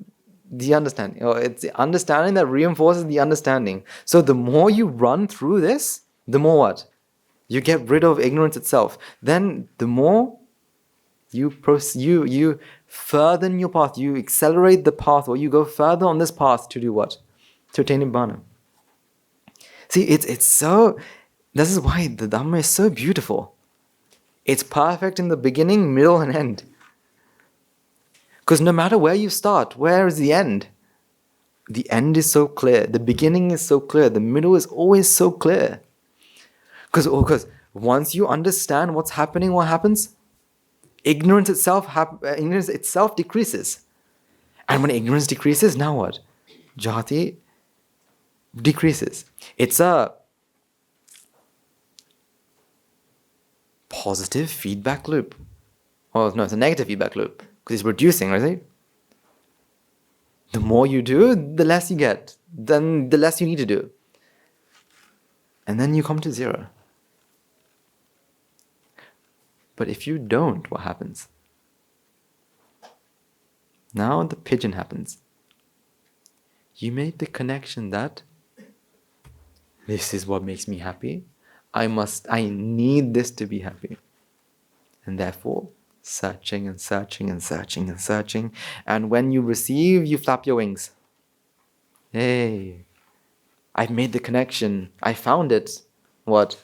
the understanding. Or it's the understanding that reinforces the understanding. So the more you run through this, the more what? You get rid of ignorance itself. Then the more you further in your path, you accelerate the path, or you go further on this path to do what? To attain Nibbana. See, it's so. This is why the Dhamma is so beautiful. It's perfect in the beginning, middle, and end. Because no matter where you start, where is the end? The end is so clear. The beginning is so clear. The middle is always so clear. Because once you understand what's happening, what happens? Ignorance itself decreases. And when ignorance decreases, now what? Jati decreases. It's a positive feedback loop. Oh no, it's a negative feedback loop. Because it's reducing, right? The more you do, the less you get. Then the less you need to do. And then you come to zero. But if you don't, what happens? Now the pigeon happens. You made the connection that this is what makes me happy. I need this to be happy. And therefore, searching and searching and searching and searching. And when you receive, you flap your wings. Hey, I've made the connection. I found it. What?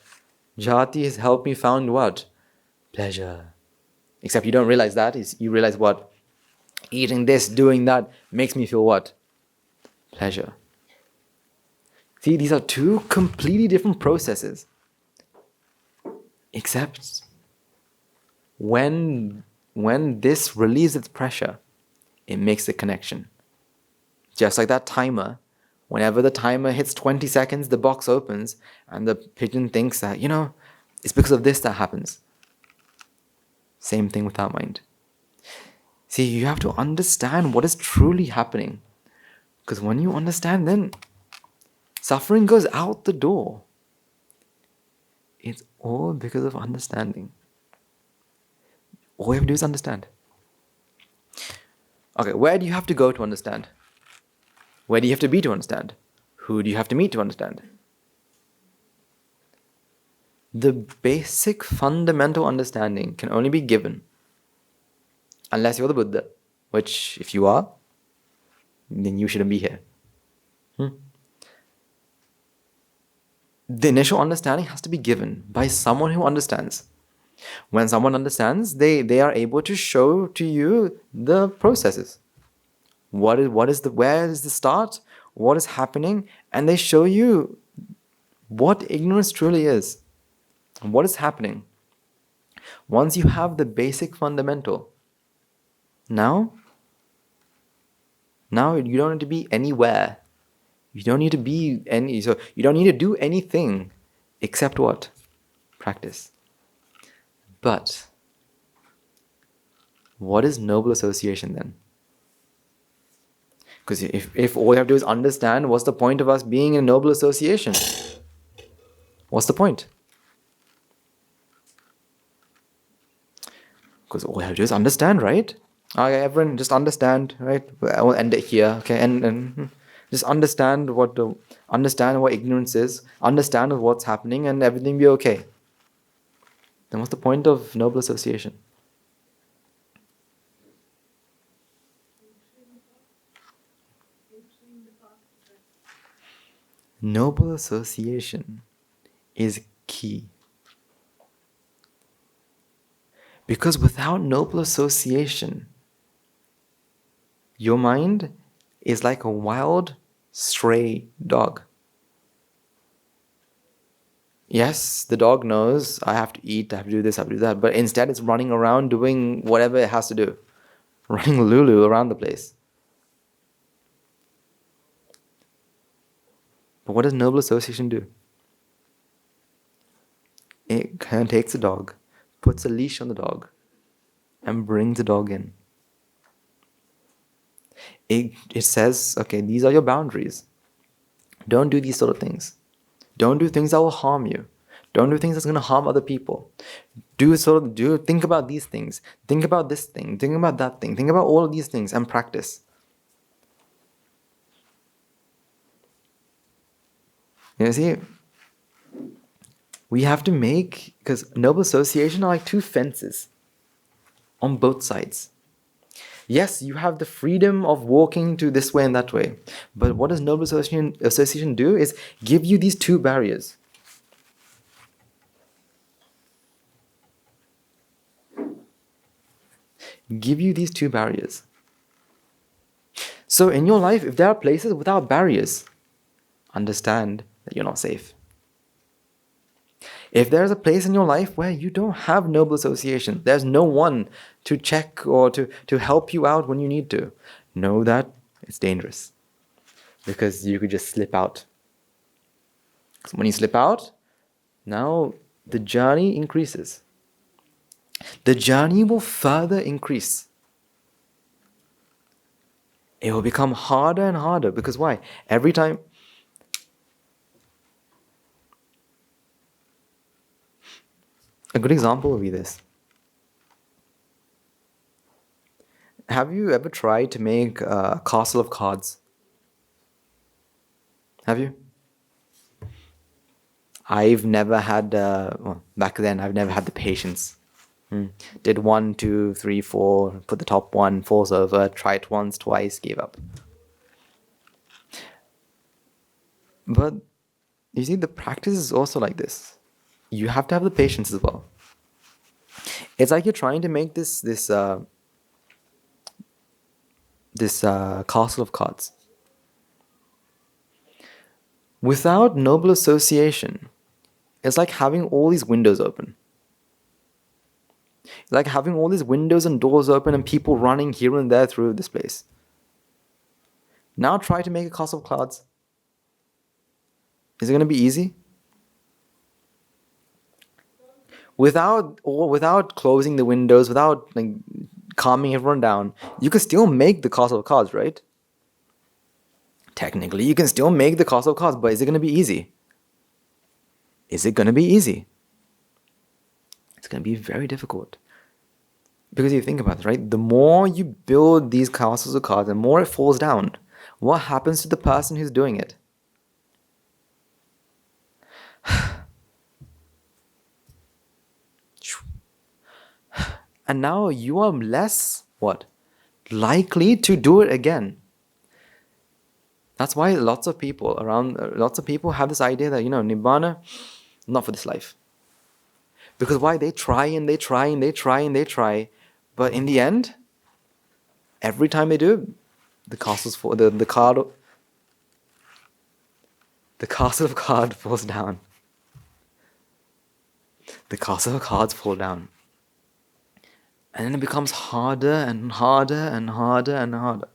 Jati has helped me found what? Pleasure. Except you don't realize that. You realize what? Eating this, doing that makes me feel what? Pleasure. See, these are two completely different processes. Except when this relieves its pressure, it makes the connection. Just like that timer, whenever the timer hits 20 seconds, the box opens and the pigeon thinks that, it's because of this that happens. Same thing with our mind. See, you have to understand what is truly happening. Because when you understand, then suffering goes out the door. It's all because of understanding. All you have to do is understand. Okay, where do you have to go to understand? Where do you have to be to understand? Who do you have to meet to understand? The basic fundamental understanding can only be given unless you're the Buddha, which if you are, then you shouldn't be here. The initial understanding has to be given by someone who understands. When someone understands, they are able to show to you the processes. Where is the start? What is happening? And they show you what ignorance truly is. What is happening. Once you have the basic fundamental, now you don't need to be anywhere. You don't need to be you don't need to do anything except what? Practice. But what is noble association then? Because if all you have to do is understand, what's the point of us being in a noble association? What's the point? Because all you have to do is understand, right? Okay, everyone just understand, right? I will end it here, okay? And just understand what ignorance is, understand what's happening, and everything be okay. Then what's the point of noble association? Noble association is key. Because without noble association, your mind is like a wild, stray dog. Yes, the dog knows, I have to eat, I have to do this, I have to do that, but instead it's running around doing whatever it has to do. Running Lulu around the place. But what does noble association do? It kind of takes a dog, puts a leash on the dog, and brings the dog in. It says, okay, these are your boundaries. Don't do these sort of things. Don't do things that will harm you. Don't do things that's going to harm other people. Think about these things. Think about this thing. Think about that thing. Think about all of these things and practice. You see, we have to because noble association are like two fences on both sides. Yes, you have the freedom of walking to this way and that way. But what does noble association do is give you these two barriers. Give you these two barriers. So in your life, if there are places without barriers, understand that you're not safe. If there's a place in your life where you don't have noble association, there's no one to check or to help you out when you need to, know that it's dangerous. Because you could just slip out. So when you slip out, now the journey increases. The journey will further increase. It will become harder and harder. Because why? Every time... A good example will be this. Have you ever tried to make a castle of cards? Have you? I've never had, back then, I've never had the patience. Did 1, 2, 3, 4, put the top one, falls over, tried once, twice, gave up. But, you see, the practice is also like this. You have to have the patience as well. It's like you're trying to make this castle of cards. Without noble association, it's like having all these windows open. It's like having all these windows and doors open and people running here and there through this place. Now try to make a castle of clouds. Is it going to be easy? Without closing the windows, without like calming everyone down, you can still make the castle of cards, right? Technically, you can still make the castle of cards, but is it going to be easy? Is it going to be easy? It's going to be very difficult. Because you think about it, right? The more you build these castles of cards, the more it falls down. What happens to the person who's doing it? And now you are less, what? Likely to do it again. That's why lots of people have this idea that, Nibbana, not for this life. Because why? They try and they try and they try and they try, but in the end, every time they do, the castle of cards falls down. The castle of cards fall down. And then it becomes harder and harder and harder and harder.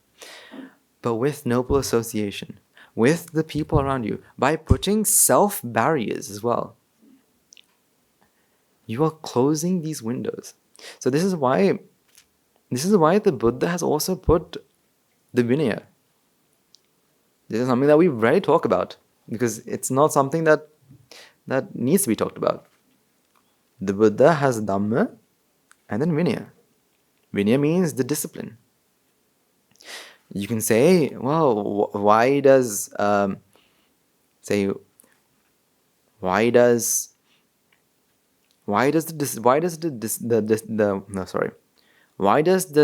But with noble association, with the people around you, by putting self-barriers as well, you are closing these windows. So this is why the Buddha has also put the Vinaya. This is something that we rarely talk about, because it's not something that needs to be talked about. The Buddha has dhamma and then Vinaya. Vinaya means the discipline. You can say, well, why does the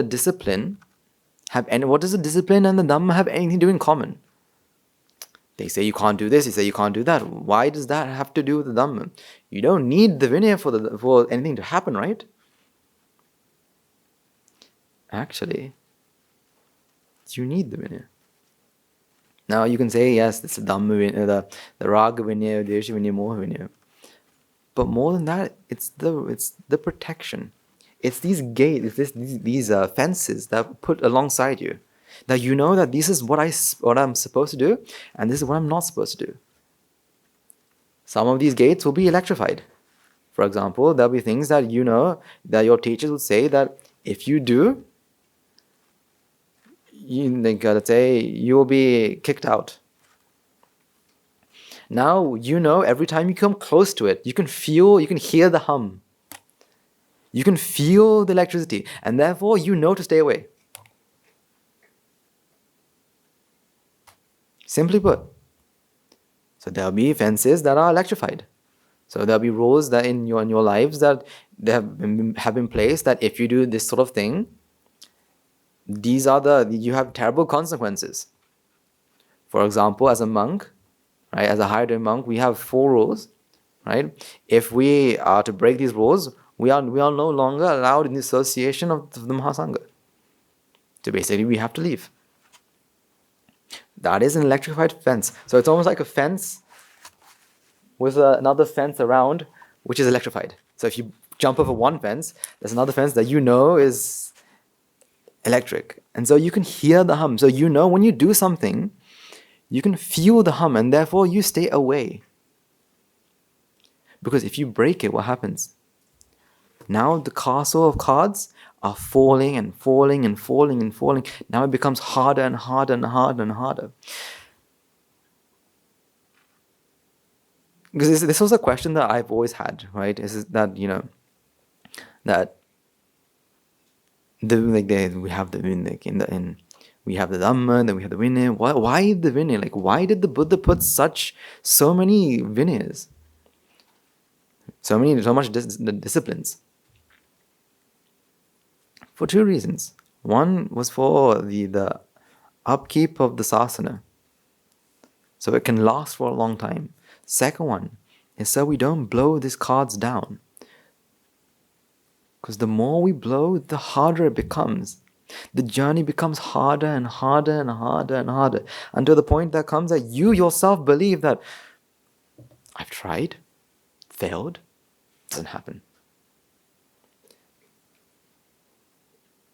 discipline have any? What does the discipline and the dhamma have anything to do in common? They say you can't do this. You say you can't do that. Why does that have to do with the dhamma? You don't need the vinaya for anything to happen, right? Actually, you need the vinaya. Now you can say, yes, it's the dhamma vinaya, the raga vinaya, desha vinaya, moha vinaya. But more than that, it's the protection. It's these gates, these fences that put alongside you. That you know that this is what I'm supposed to do, and this is what I'm not supposed to do. Some of these gates will be electrified. For example, there'll be things that you know that your teachers would say that if you do, let's say you will be kicked out. Now you know every time you come close to it, you can hear the hum. You can feel the electricity, and therefore you know to stay away. Simply put. So there'll be fences that are electrified. So there'll be rules that in your lives that they have been placed that if you do this sort of thing, you have terrible consequences. For example, as a monk, right, as a higher order monk, we have 4 rules, right? If we are to break these rules, we are no longer allowed in the association of the Mahasangha. So basically, we have to leave. That is an electrified fence. So it's almost like a fence with another fence around, which is electrified. So if you jump over one fence, there's another fence that you know is electric. And so you can hear the hum. So you know when you do something, you can feel the hum, and therefore you stay away. Because if you break it, what happens? Now the castle of cards are falling and falling and falling and falling. Now it becomes harder and harder and harder and harder. Because this was a question that I've always had, right? Is that, that we have the we have the dhamma, then we have the vinaya. Why the vinaya? Like, why did the Buddha put so many vinayas? So much disciplines? For 2 reasons. One was for the upkeep of the sasana, so it can last for a long time. Second one is so we don't blow these cards down. Because the more we blow, the harder it becomes. The journey becomes harder and harder and harder and harder, until the point that comes that you yourself believe that I've tried, failed, doesn't happen.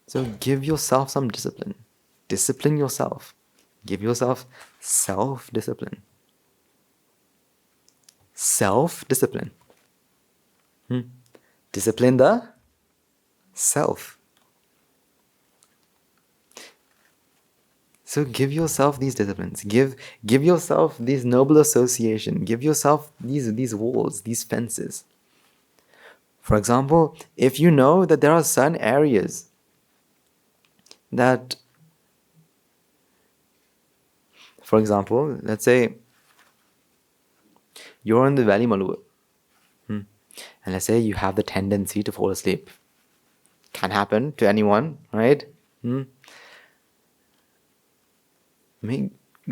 So give yourself some discipline. Discipline yourself. Give yourself self-discipline. Self-discipline. Discipline the self. So give yourself these disciplines. Give yourself these noble association. Give yourself these walls, these fences. For example, if you know that there are certain areas that, for example, let's say you're in the Valley Malu, and let's say you have the tendency to fall asleep. Can happen to anyone, right?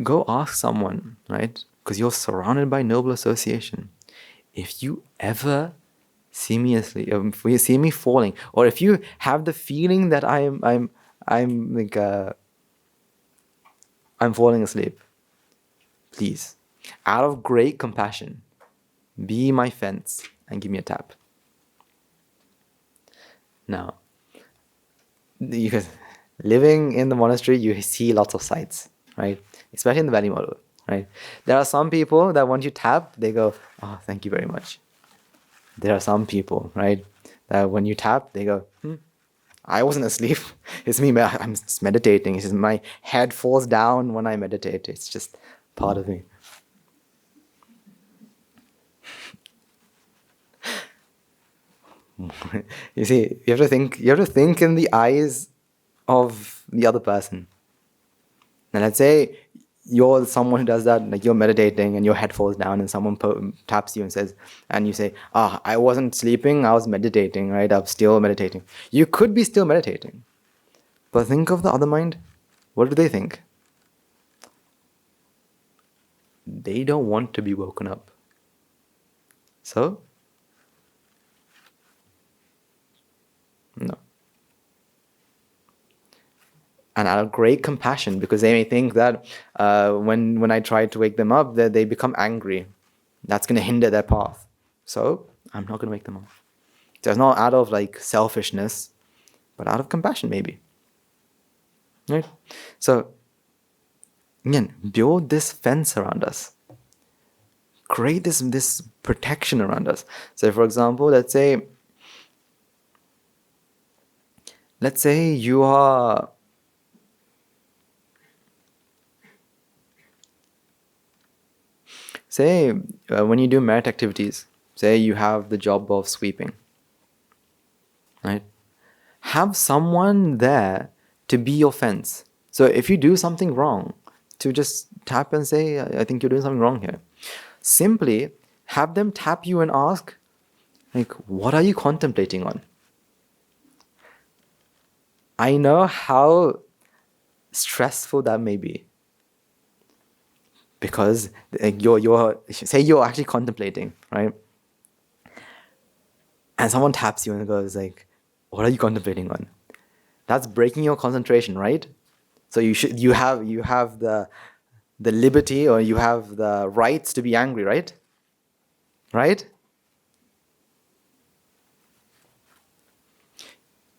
Go ask someone, right? Because you're surrounded by noble association. If you ever see me asleep, if you see me falling, or if you have the feeling that I'm falling asleep, please, out of great compassion, be my fence and give me a tap. Now, because living in the monastery, you see lots of sights, right? Especially in the Valley model, right? There are some people that once you tap, they go, "Oh, thank you very much." There are some people, right, that when you tap, they go, I wasn't asleep. It's me, I'm just meditating. It's just my head falls down when I meditate. It's just part of me. You see, you have to think in the eyes of the other person. Now let's say you're someone who does that, like you're meditating and your head falls down and someone taps you and says, and you say, I wasn't sleeping, I was meditating, right? I'm still meditating. You could be still meditating. But think of the other mind. What do they think? They don't want to be woken up. So? No. And out of great compassion, because they may think that when I try to wake them up, that they become angry. That's going to hinder their path. So, I'm not going to wake them up. So it's not out of like selfishness, but out of compassion maybe. Right? So, again, build this fence around us. Create this protection around us. So for example, let's say you are... Say, when you do merit activities, say you have the job of sweeping, right? Have someone there to be your fence. So if you do something wrong, to just tap and say, I think you're doing something wrong here. Simply have them tap you and ask, like, what are you contemplating on? I know how stressful that may be. Because say you're actually contemplating, right? And someone taps you and goes like, what are you contemplating on? That's breaking your concentration, right? So you have the liberty, or you have the rights to be angry, right? Right?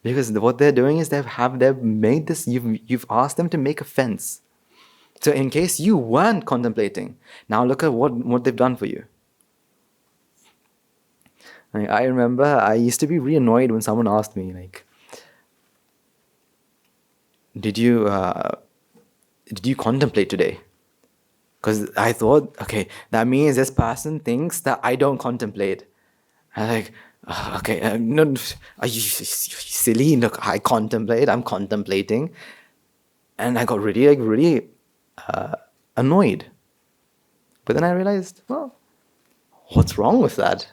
Because what they're doing is they've made this, you've asked them to make a fence. So in case you weren't contemplating, now look at what they've done for you. I remember I used to be really annoyed when someone asked me, like, did you contemplate today? Because I thought, okay, that means this person thinks that I don't contemplate. I'm like, okay, no, are you silly? Look, I contemplate, I'm contemplating. And I got really annoyed. But then I realized, well, what's wrong with that?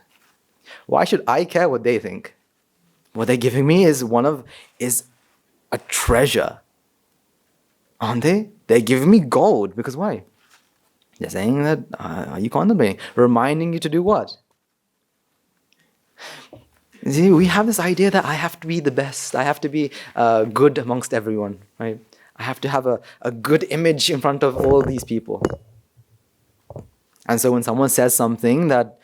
Why should I care what they think? What they're giving me is a treasure. Aren't they? They're giving me gold. Because why? They're saying that, are you contemplating? Reminding you to do what? See, we have this idea that I have to be the best. I have to be good amongst everyone, right? I have to have a good image in front of all these people. And so when someone says something that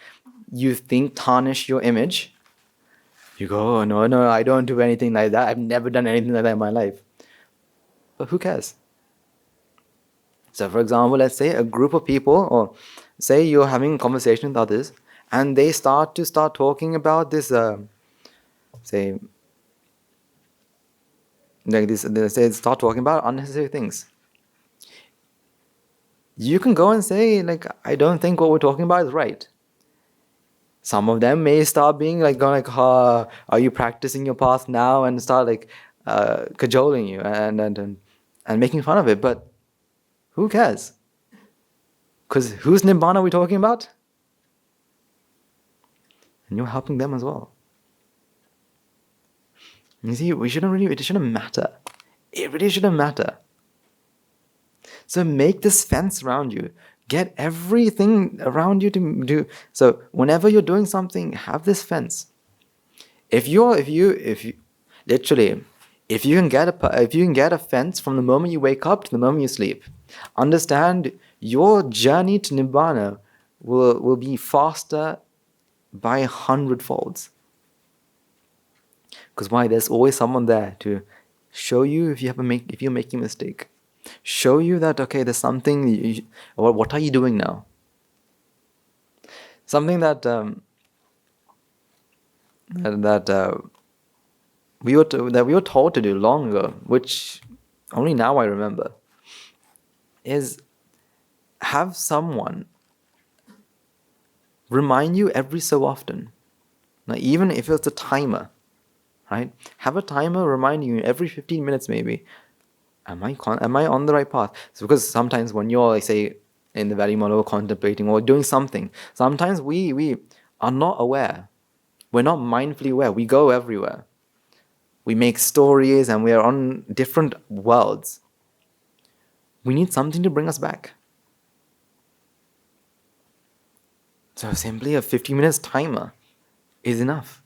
you think tarnish your image, you go, oh, no, I don't do anything like that. I've never done anything like that in my life. But who cares? So for example, let's say a group of people, or say you're having a conversation with others, and they start talking about this, say, like this, they start talking about unnecessary things. You can go and say, like, I don't think what we're talking about is right. Some of them may start being like, going like, are you practicing your path now? And start like cajoling you and making fun of it. But who cares? Because whose nibbana are we talking about? And you're helping them as well. You see, it shouldn't matter. It really shouldn't matter. So make this fence around you. Get everything around you to do. So whenever you're doing something, have this fence. If you literally, if you can get a fence from the moment you wake up to the moment you sleep, understand your journey to nibbana will be faster by 100 folds. Because why? There's always someone there to show you if you're making a mistake. Show you that, okay, there's something. What are you doing now? Something that we were told to do long ago, which only now I remember, is have someone remind you every so often. Now, even if it's a timer, right? Have a timer reminding you every 15 minutes maybe. Am I on the right path? So because sometimes when you're, like, say, in the Valley Molo contemplating or doing something, sometimes we are not aware. We're not mindfully aware. We go everywhere. We make stories and we are on different worlds. We need something to bring us back. So simply a 50 minutes timer is enough.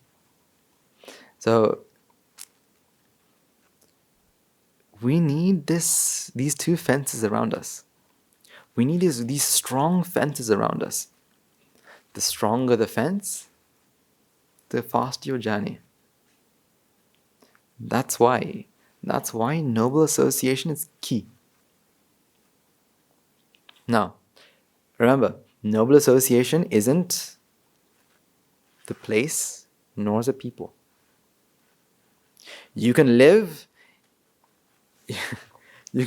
So we need these two fences around us. We need these strong fences around us. The stronger the fence, the faster your journey. That's why noble association is key. Now, remember, noble association isn't the place nor the people. You can live in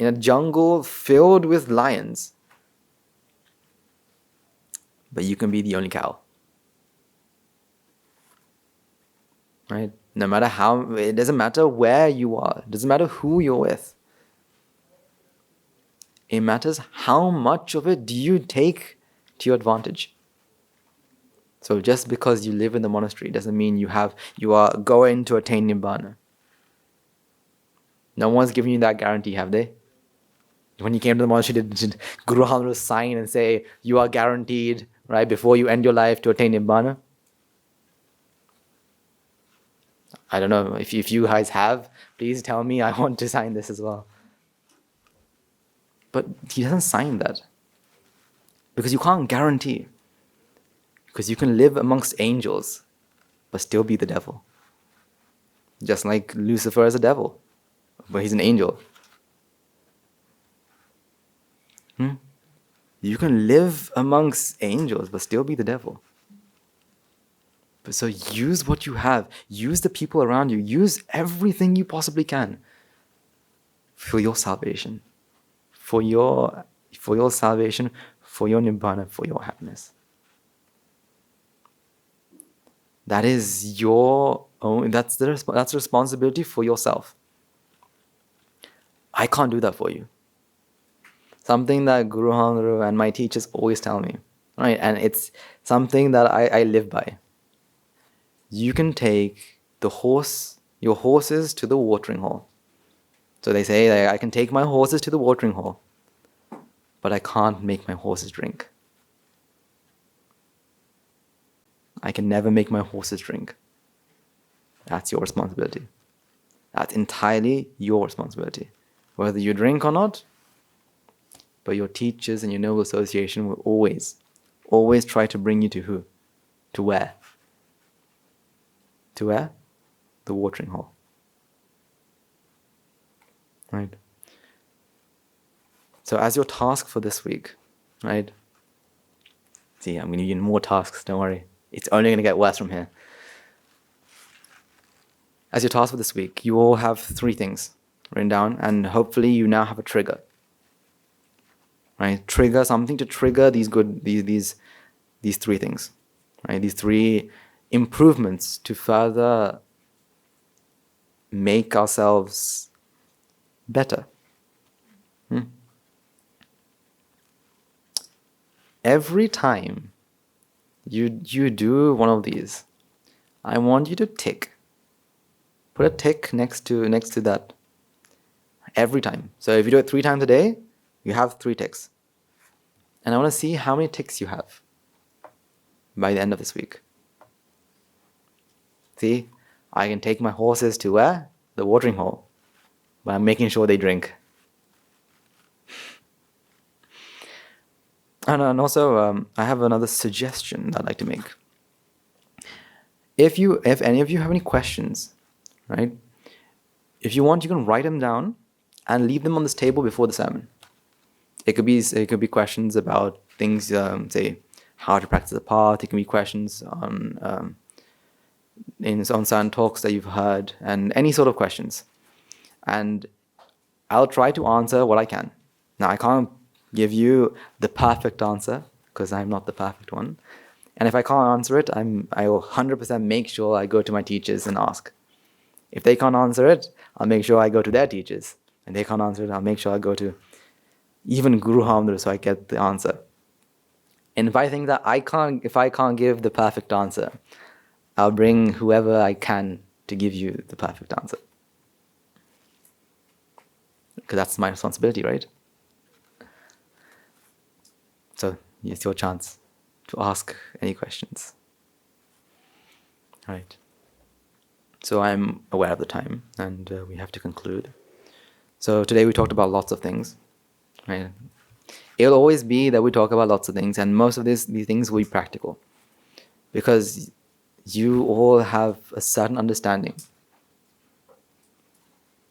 a jungle filled with lions, but you can be the only cow. Right? No matter how, it doesn't matter where you are, it doesn't matter who you're with. It matters how much of it do you take to your advantage. So just because you live in the monastery doesn't mean you are going to attain Nibbana. No one's giving you that guarantee, have they? When you came to the monastery, did Guru Hamra sign and say you are guaranteed, right, before you end your life to attain Nibbana? I don't know. If you guys have, please tell me. I want to sign this as well. But he doesn't sign that. Because you can't guarantee. Because you can live amongst angels, but still be the devil. Just like Lucifer is a devil, but he's an angel. You can live amongst angels, but still be the devil. But so use what you have. Use the people around you. Use everything you possibly can for your salvation. For your salvation, for your nibbana, for your happiness. That is your own. That's the responsibility for yourself. I can't do that for you. Something that Guru Hangru and my teachers always tell me, right? And it's something that I live by. You can take your horses to the watering hole. So they say, I can take my horses to the watering hole, but I can't make my horses drink. I can never make my horses drink. That's your responsibility. That's entirely your responsibility. Whether you drink or not, but your teachers and your noble association will always try to bring you to who? To where? To where? The watering hole. right? So as your task for this week, right? See, I'm going to give you more tasks, don't worry. It's only going to get worse from here. As your task for this week, you all have 3 things written down, and hopefully you now have a trigger. Right? Trigger, something to trigger these 3 things. Right? These 3 improvements to further make ourselves better. Every time you do one of these, I want you to tick. Put a tick next to that. Every time. So if you do it 3 times a day, you have 3 ticks. And I want to see how many ticks you have by the end of this week. See, I can take my horses to where? The watering hole. But I'm making sure they drink. And also, I have another suggestion that I'd like to make. If any of you have any questions, right? If you want, you can write them down and leave them on this table before the sermon. It could be questions about things, say, how to practice the path. It can be questions on certain talks that you've heard, and any sort of questions. And I'll try to answer what I can. Now, I can't give you the perfect answer because I'm not the perfect one. And if I can't answer it, I will 100% make sure I go to my teachers and ask. If they can't answer it, I'll make sure I go to their teachers. And they can't answer it, I'll make sure I go to even Guru Hamdar so I get the answer. And if I think that if I can't give the perfect answer, I'll bring whoever I can to give you the perfect answer. Because that's my responsibility, right? So it's your chance to ask any questions. All right. So I'm aware of the time, and we have to conclude. So today we talked about lots of things. Right? It'll always be that we talk about lots of things, and most of these things will be practical. Because you all have a certain understanding.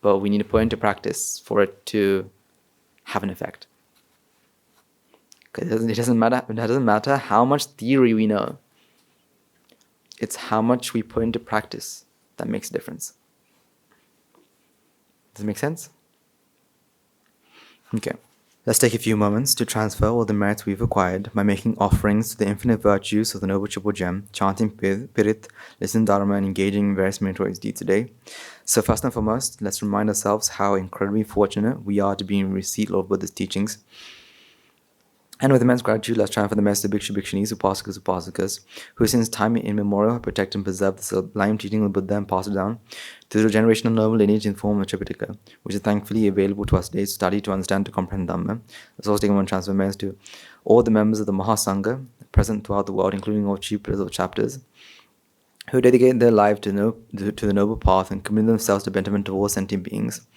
But we need to put into practice for it to have an effect. Because it doesn't matter how much theory we know. It's how much we put into practice that makes a difference. Does it make sense? Okay. Let's take a few moments to transfer all the merits we've acquired by making offerings to the infinite virtues of the Noble Triple Gem, chanting Pirit, listening Dharma, and engaging in various meritorious deeds today. So first and foremost, let's remind ourselves how incredibly fortunate we are to be in receipt of Lord Buddha's teachings. And with immense gratitude, let's chant for the Master Bhikshu Bhikshunis, Upasakas, who since time immemorial have protected and preserved the sublime teaching of Buddha and passed it down through the generational noble lineage in the form of Tripitaka, which is thankfully available to us today to study, to understand, to comprehend Dhamma. Let's also take one transfer merits to all the members of the Mahasangha present throughout the world, including all chief pillars of chapters, who dedicate their life to the noble path and commit themselves to betterment of all sentient beings.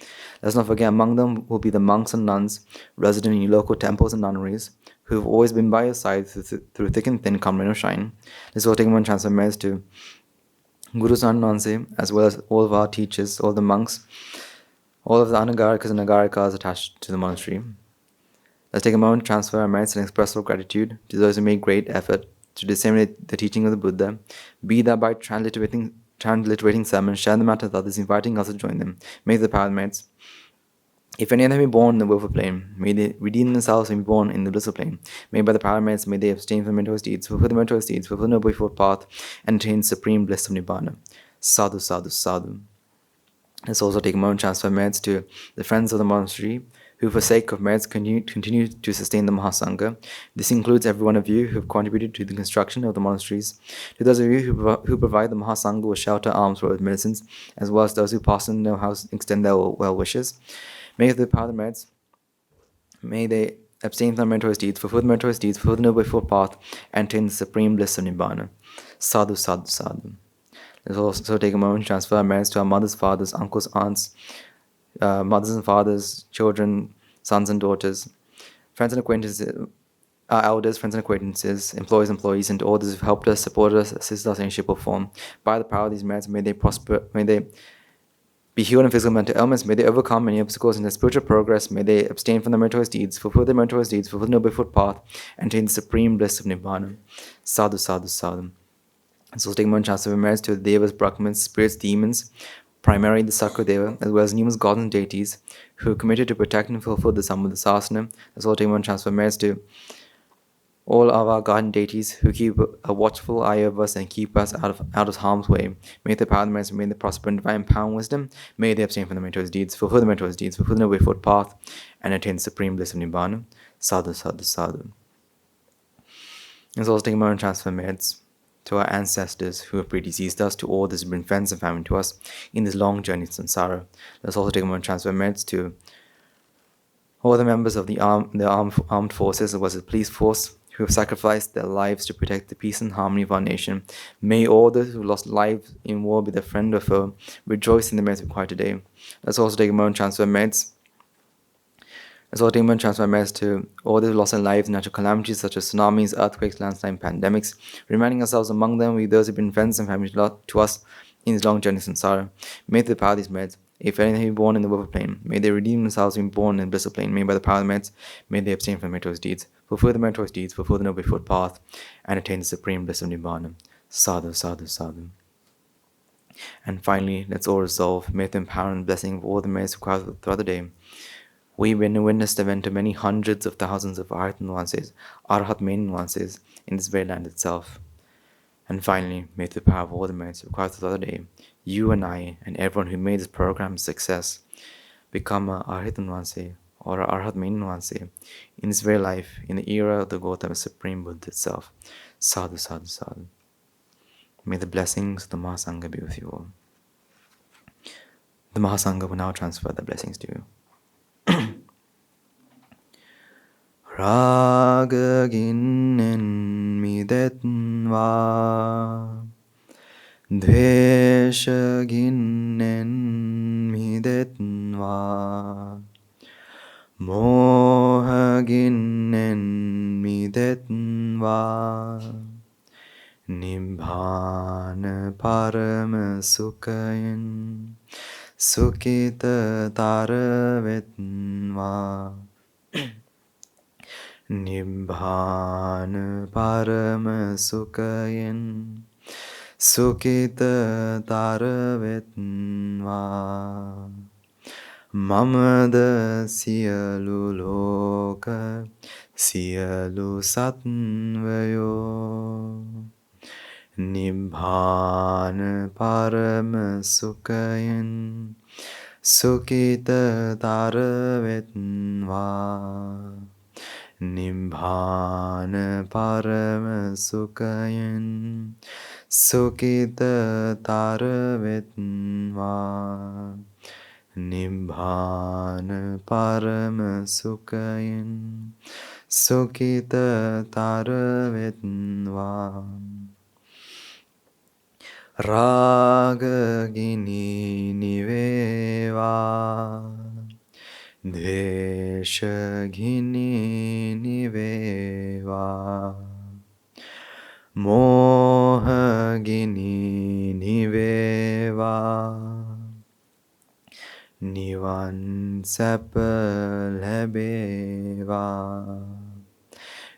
Let's not forget, among them will be the monks and nuns resident in your local temples and nunneries, who have always been by your side through thick and thin, come rain or shine. Let's all take one transfer merits to Guru Sananse, as well as all of our teachers, all the monks, all of the Anagarikas and Nagarikas attached to the monastery. Let's take a moment to transfer our merits and express our gratitude to those who made great effort to disseminate the teaching of the Buddha, be that by transliterating sermons, share them out with others, inviting us to join them. May the power of the merits. If any of them be born in the willful plane, may they redeem themselves and be born in the blissful plane. May by the power of merits, may they abstain from meritorious deeds, fulfill the meritorious deeds, fulfill the noble eightfold path, and attain supreme bliss of Nibbana. Sadhu, sadhu, sadhu. Let's also take a moment to transfer merits to the friends of the monastery, who for sake of merits continue to sustain the Mahasangha. This includes every one of you who have contributed to the construction of the monasteries, to those of you who provide the Mahasangha with shelter, alms, with medicines, as well as those who pass in their house extend their well wishes. May the power of the merits, may they abstain from meritorious deeds, fulfill the meritorious deeds, fulfill the noble eightfold path, and attain the supreme bliss of Nibbana. Sadhu, sadhu, sadhu. Let's also take a moment to transfer our merits to our mothers, fathers, uncles, aunts, mothers and fathers, children, sons and daughters, friends and acquaintances, our elders, friends and acquaintances, employees, and to all those who've helped us, supported us, assisted us in shape or form. By the power of these merits, may they prosper, may they be healed in physical and mental ailments. May they overcome any obstacles in their spiritual progress. May they abstain from the meritorious deeds, fulfill their meritorious deeds, fulfill the noble footpath, and attain the supreme bliss of Nibbana. Sadhu, sadhu, sadhu. And so take more chance of merits to the devas, brahmins, spirits, demons, primarily the Sakradeva, as well as numerous gods and deities who are committed to protect and fulfill the Dhamma of the Sasana. As well take more chance of merits to all of our guardian deities who keep a watchful eye over us and keep us out of harm's way. May the power of the merits remain the prosper and divine power and wisdom. May they abstain from the meritorious deeds, fulfill the meritorious deeds, fulfill the noble footpath, and attain the supreme bliss of Nibbana. Sadhu, sadhu, sadhu. Let's also take a moment to transfer merits to our ancestors who have predeceased us, to all those who bring friends and family to us in this long journey to samsara. Let's also take a moment to transfer merits to all the members of the armed forces, as well as the police force, who have sacrificed their lives to protect the peace and harmony of our nation. May all those who lost lives in war, be their friend or foe, rejoice in the merits required today. Let's also take a moment to transfer merits. Let's also take a moment to transfer merits to all those who lost their lives in natural calamities such as tsunamis, earthquakes, landslides, pandemics, reminding ourselves among them we those who have been friends and family to us in this long journey to samsara. May the power of these merits, if any have been born in the wilful plane, may they redeem themselves and be born in the blissful plane. May by the power of the merits, may they abstain from the meritorious deeds, fulfill the meritorious deeds, fulfill the noble footpath, and attain the supreme bliss of Nibbana. Sadhu, sadhu, sadhu. And finally, let's all resolve, may the empower and blessing of all the merits required throughout the day. We witnessed the event of many hundreds of thousands of Arhat main nuances in this very land itself. And finally, may the power of all the merits required throughout the day, you and I and everyone who made this program a success, become a Arhat nuance or a Arhat main nuance in this very life, in the era of the Gautama Supreme Buddha itself. Sadhu, sadhu, sadhu. May the blessings of the Mahasangha be with you all. The Mahasangha will now transfer the blessings to you. Raga ginnen midetva, dvesha ginnen midetva, moha ginnen midetva, nibbana parama sukhayen, sukita taravetva. Nibbana parama sukhayen, sukita taravetva. Mamada siyalu loka, siyalu satvayo. Nibbana parama sukhayen, sukita taravetva. Nibbana parama sukhayen, sukita taravetva. Nibbana parama sukhayen, sukita taravetva. Raga gini niveva, dvesha gini niveva, moha gini niveva. Nivan sapa labeva,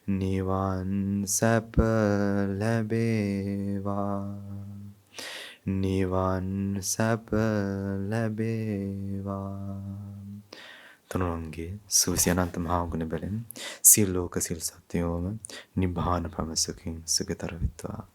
nivan sapa labeva, nivan sapa labeva. Tanurangge Susyananta Mahaguna Belin, Sil Loka Sil Satyoma, Nibbana Parama Sukhin Sukitaravitva.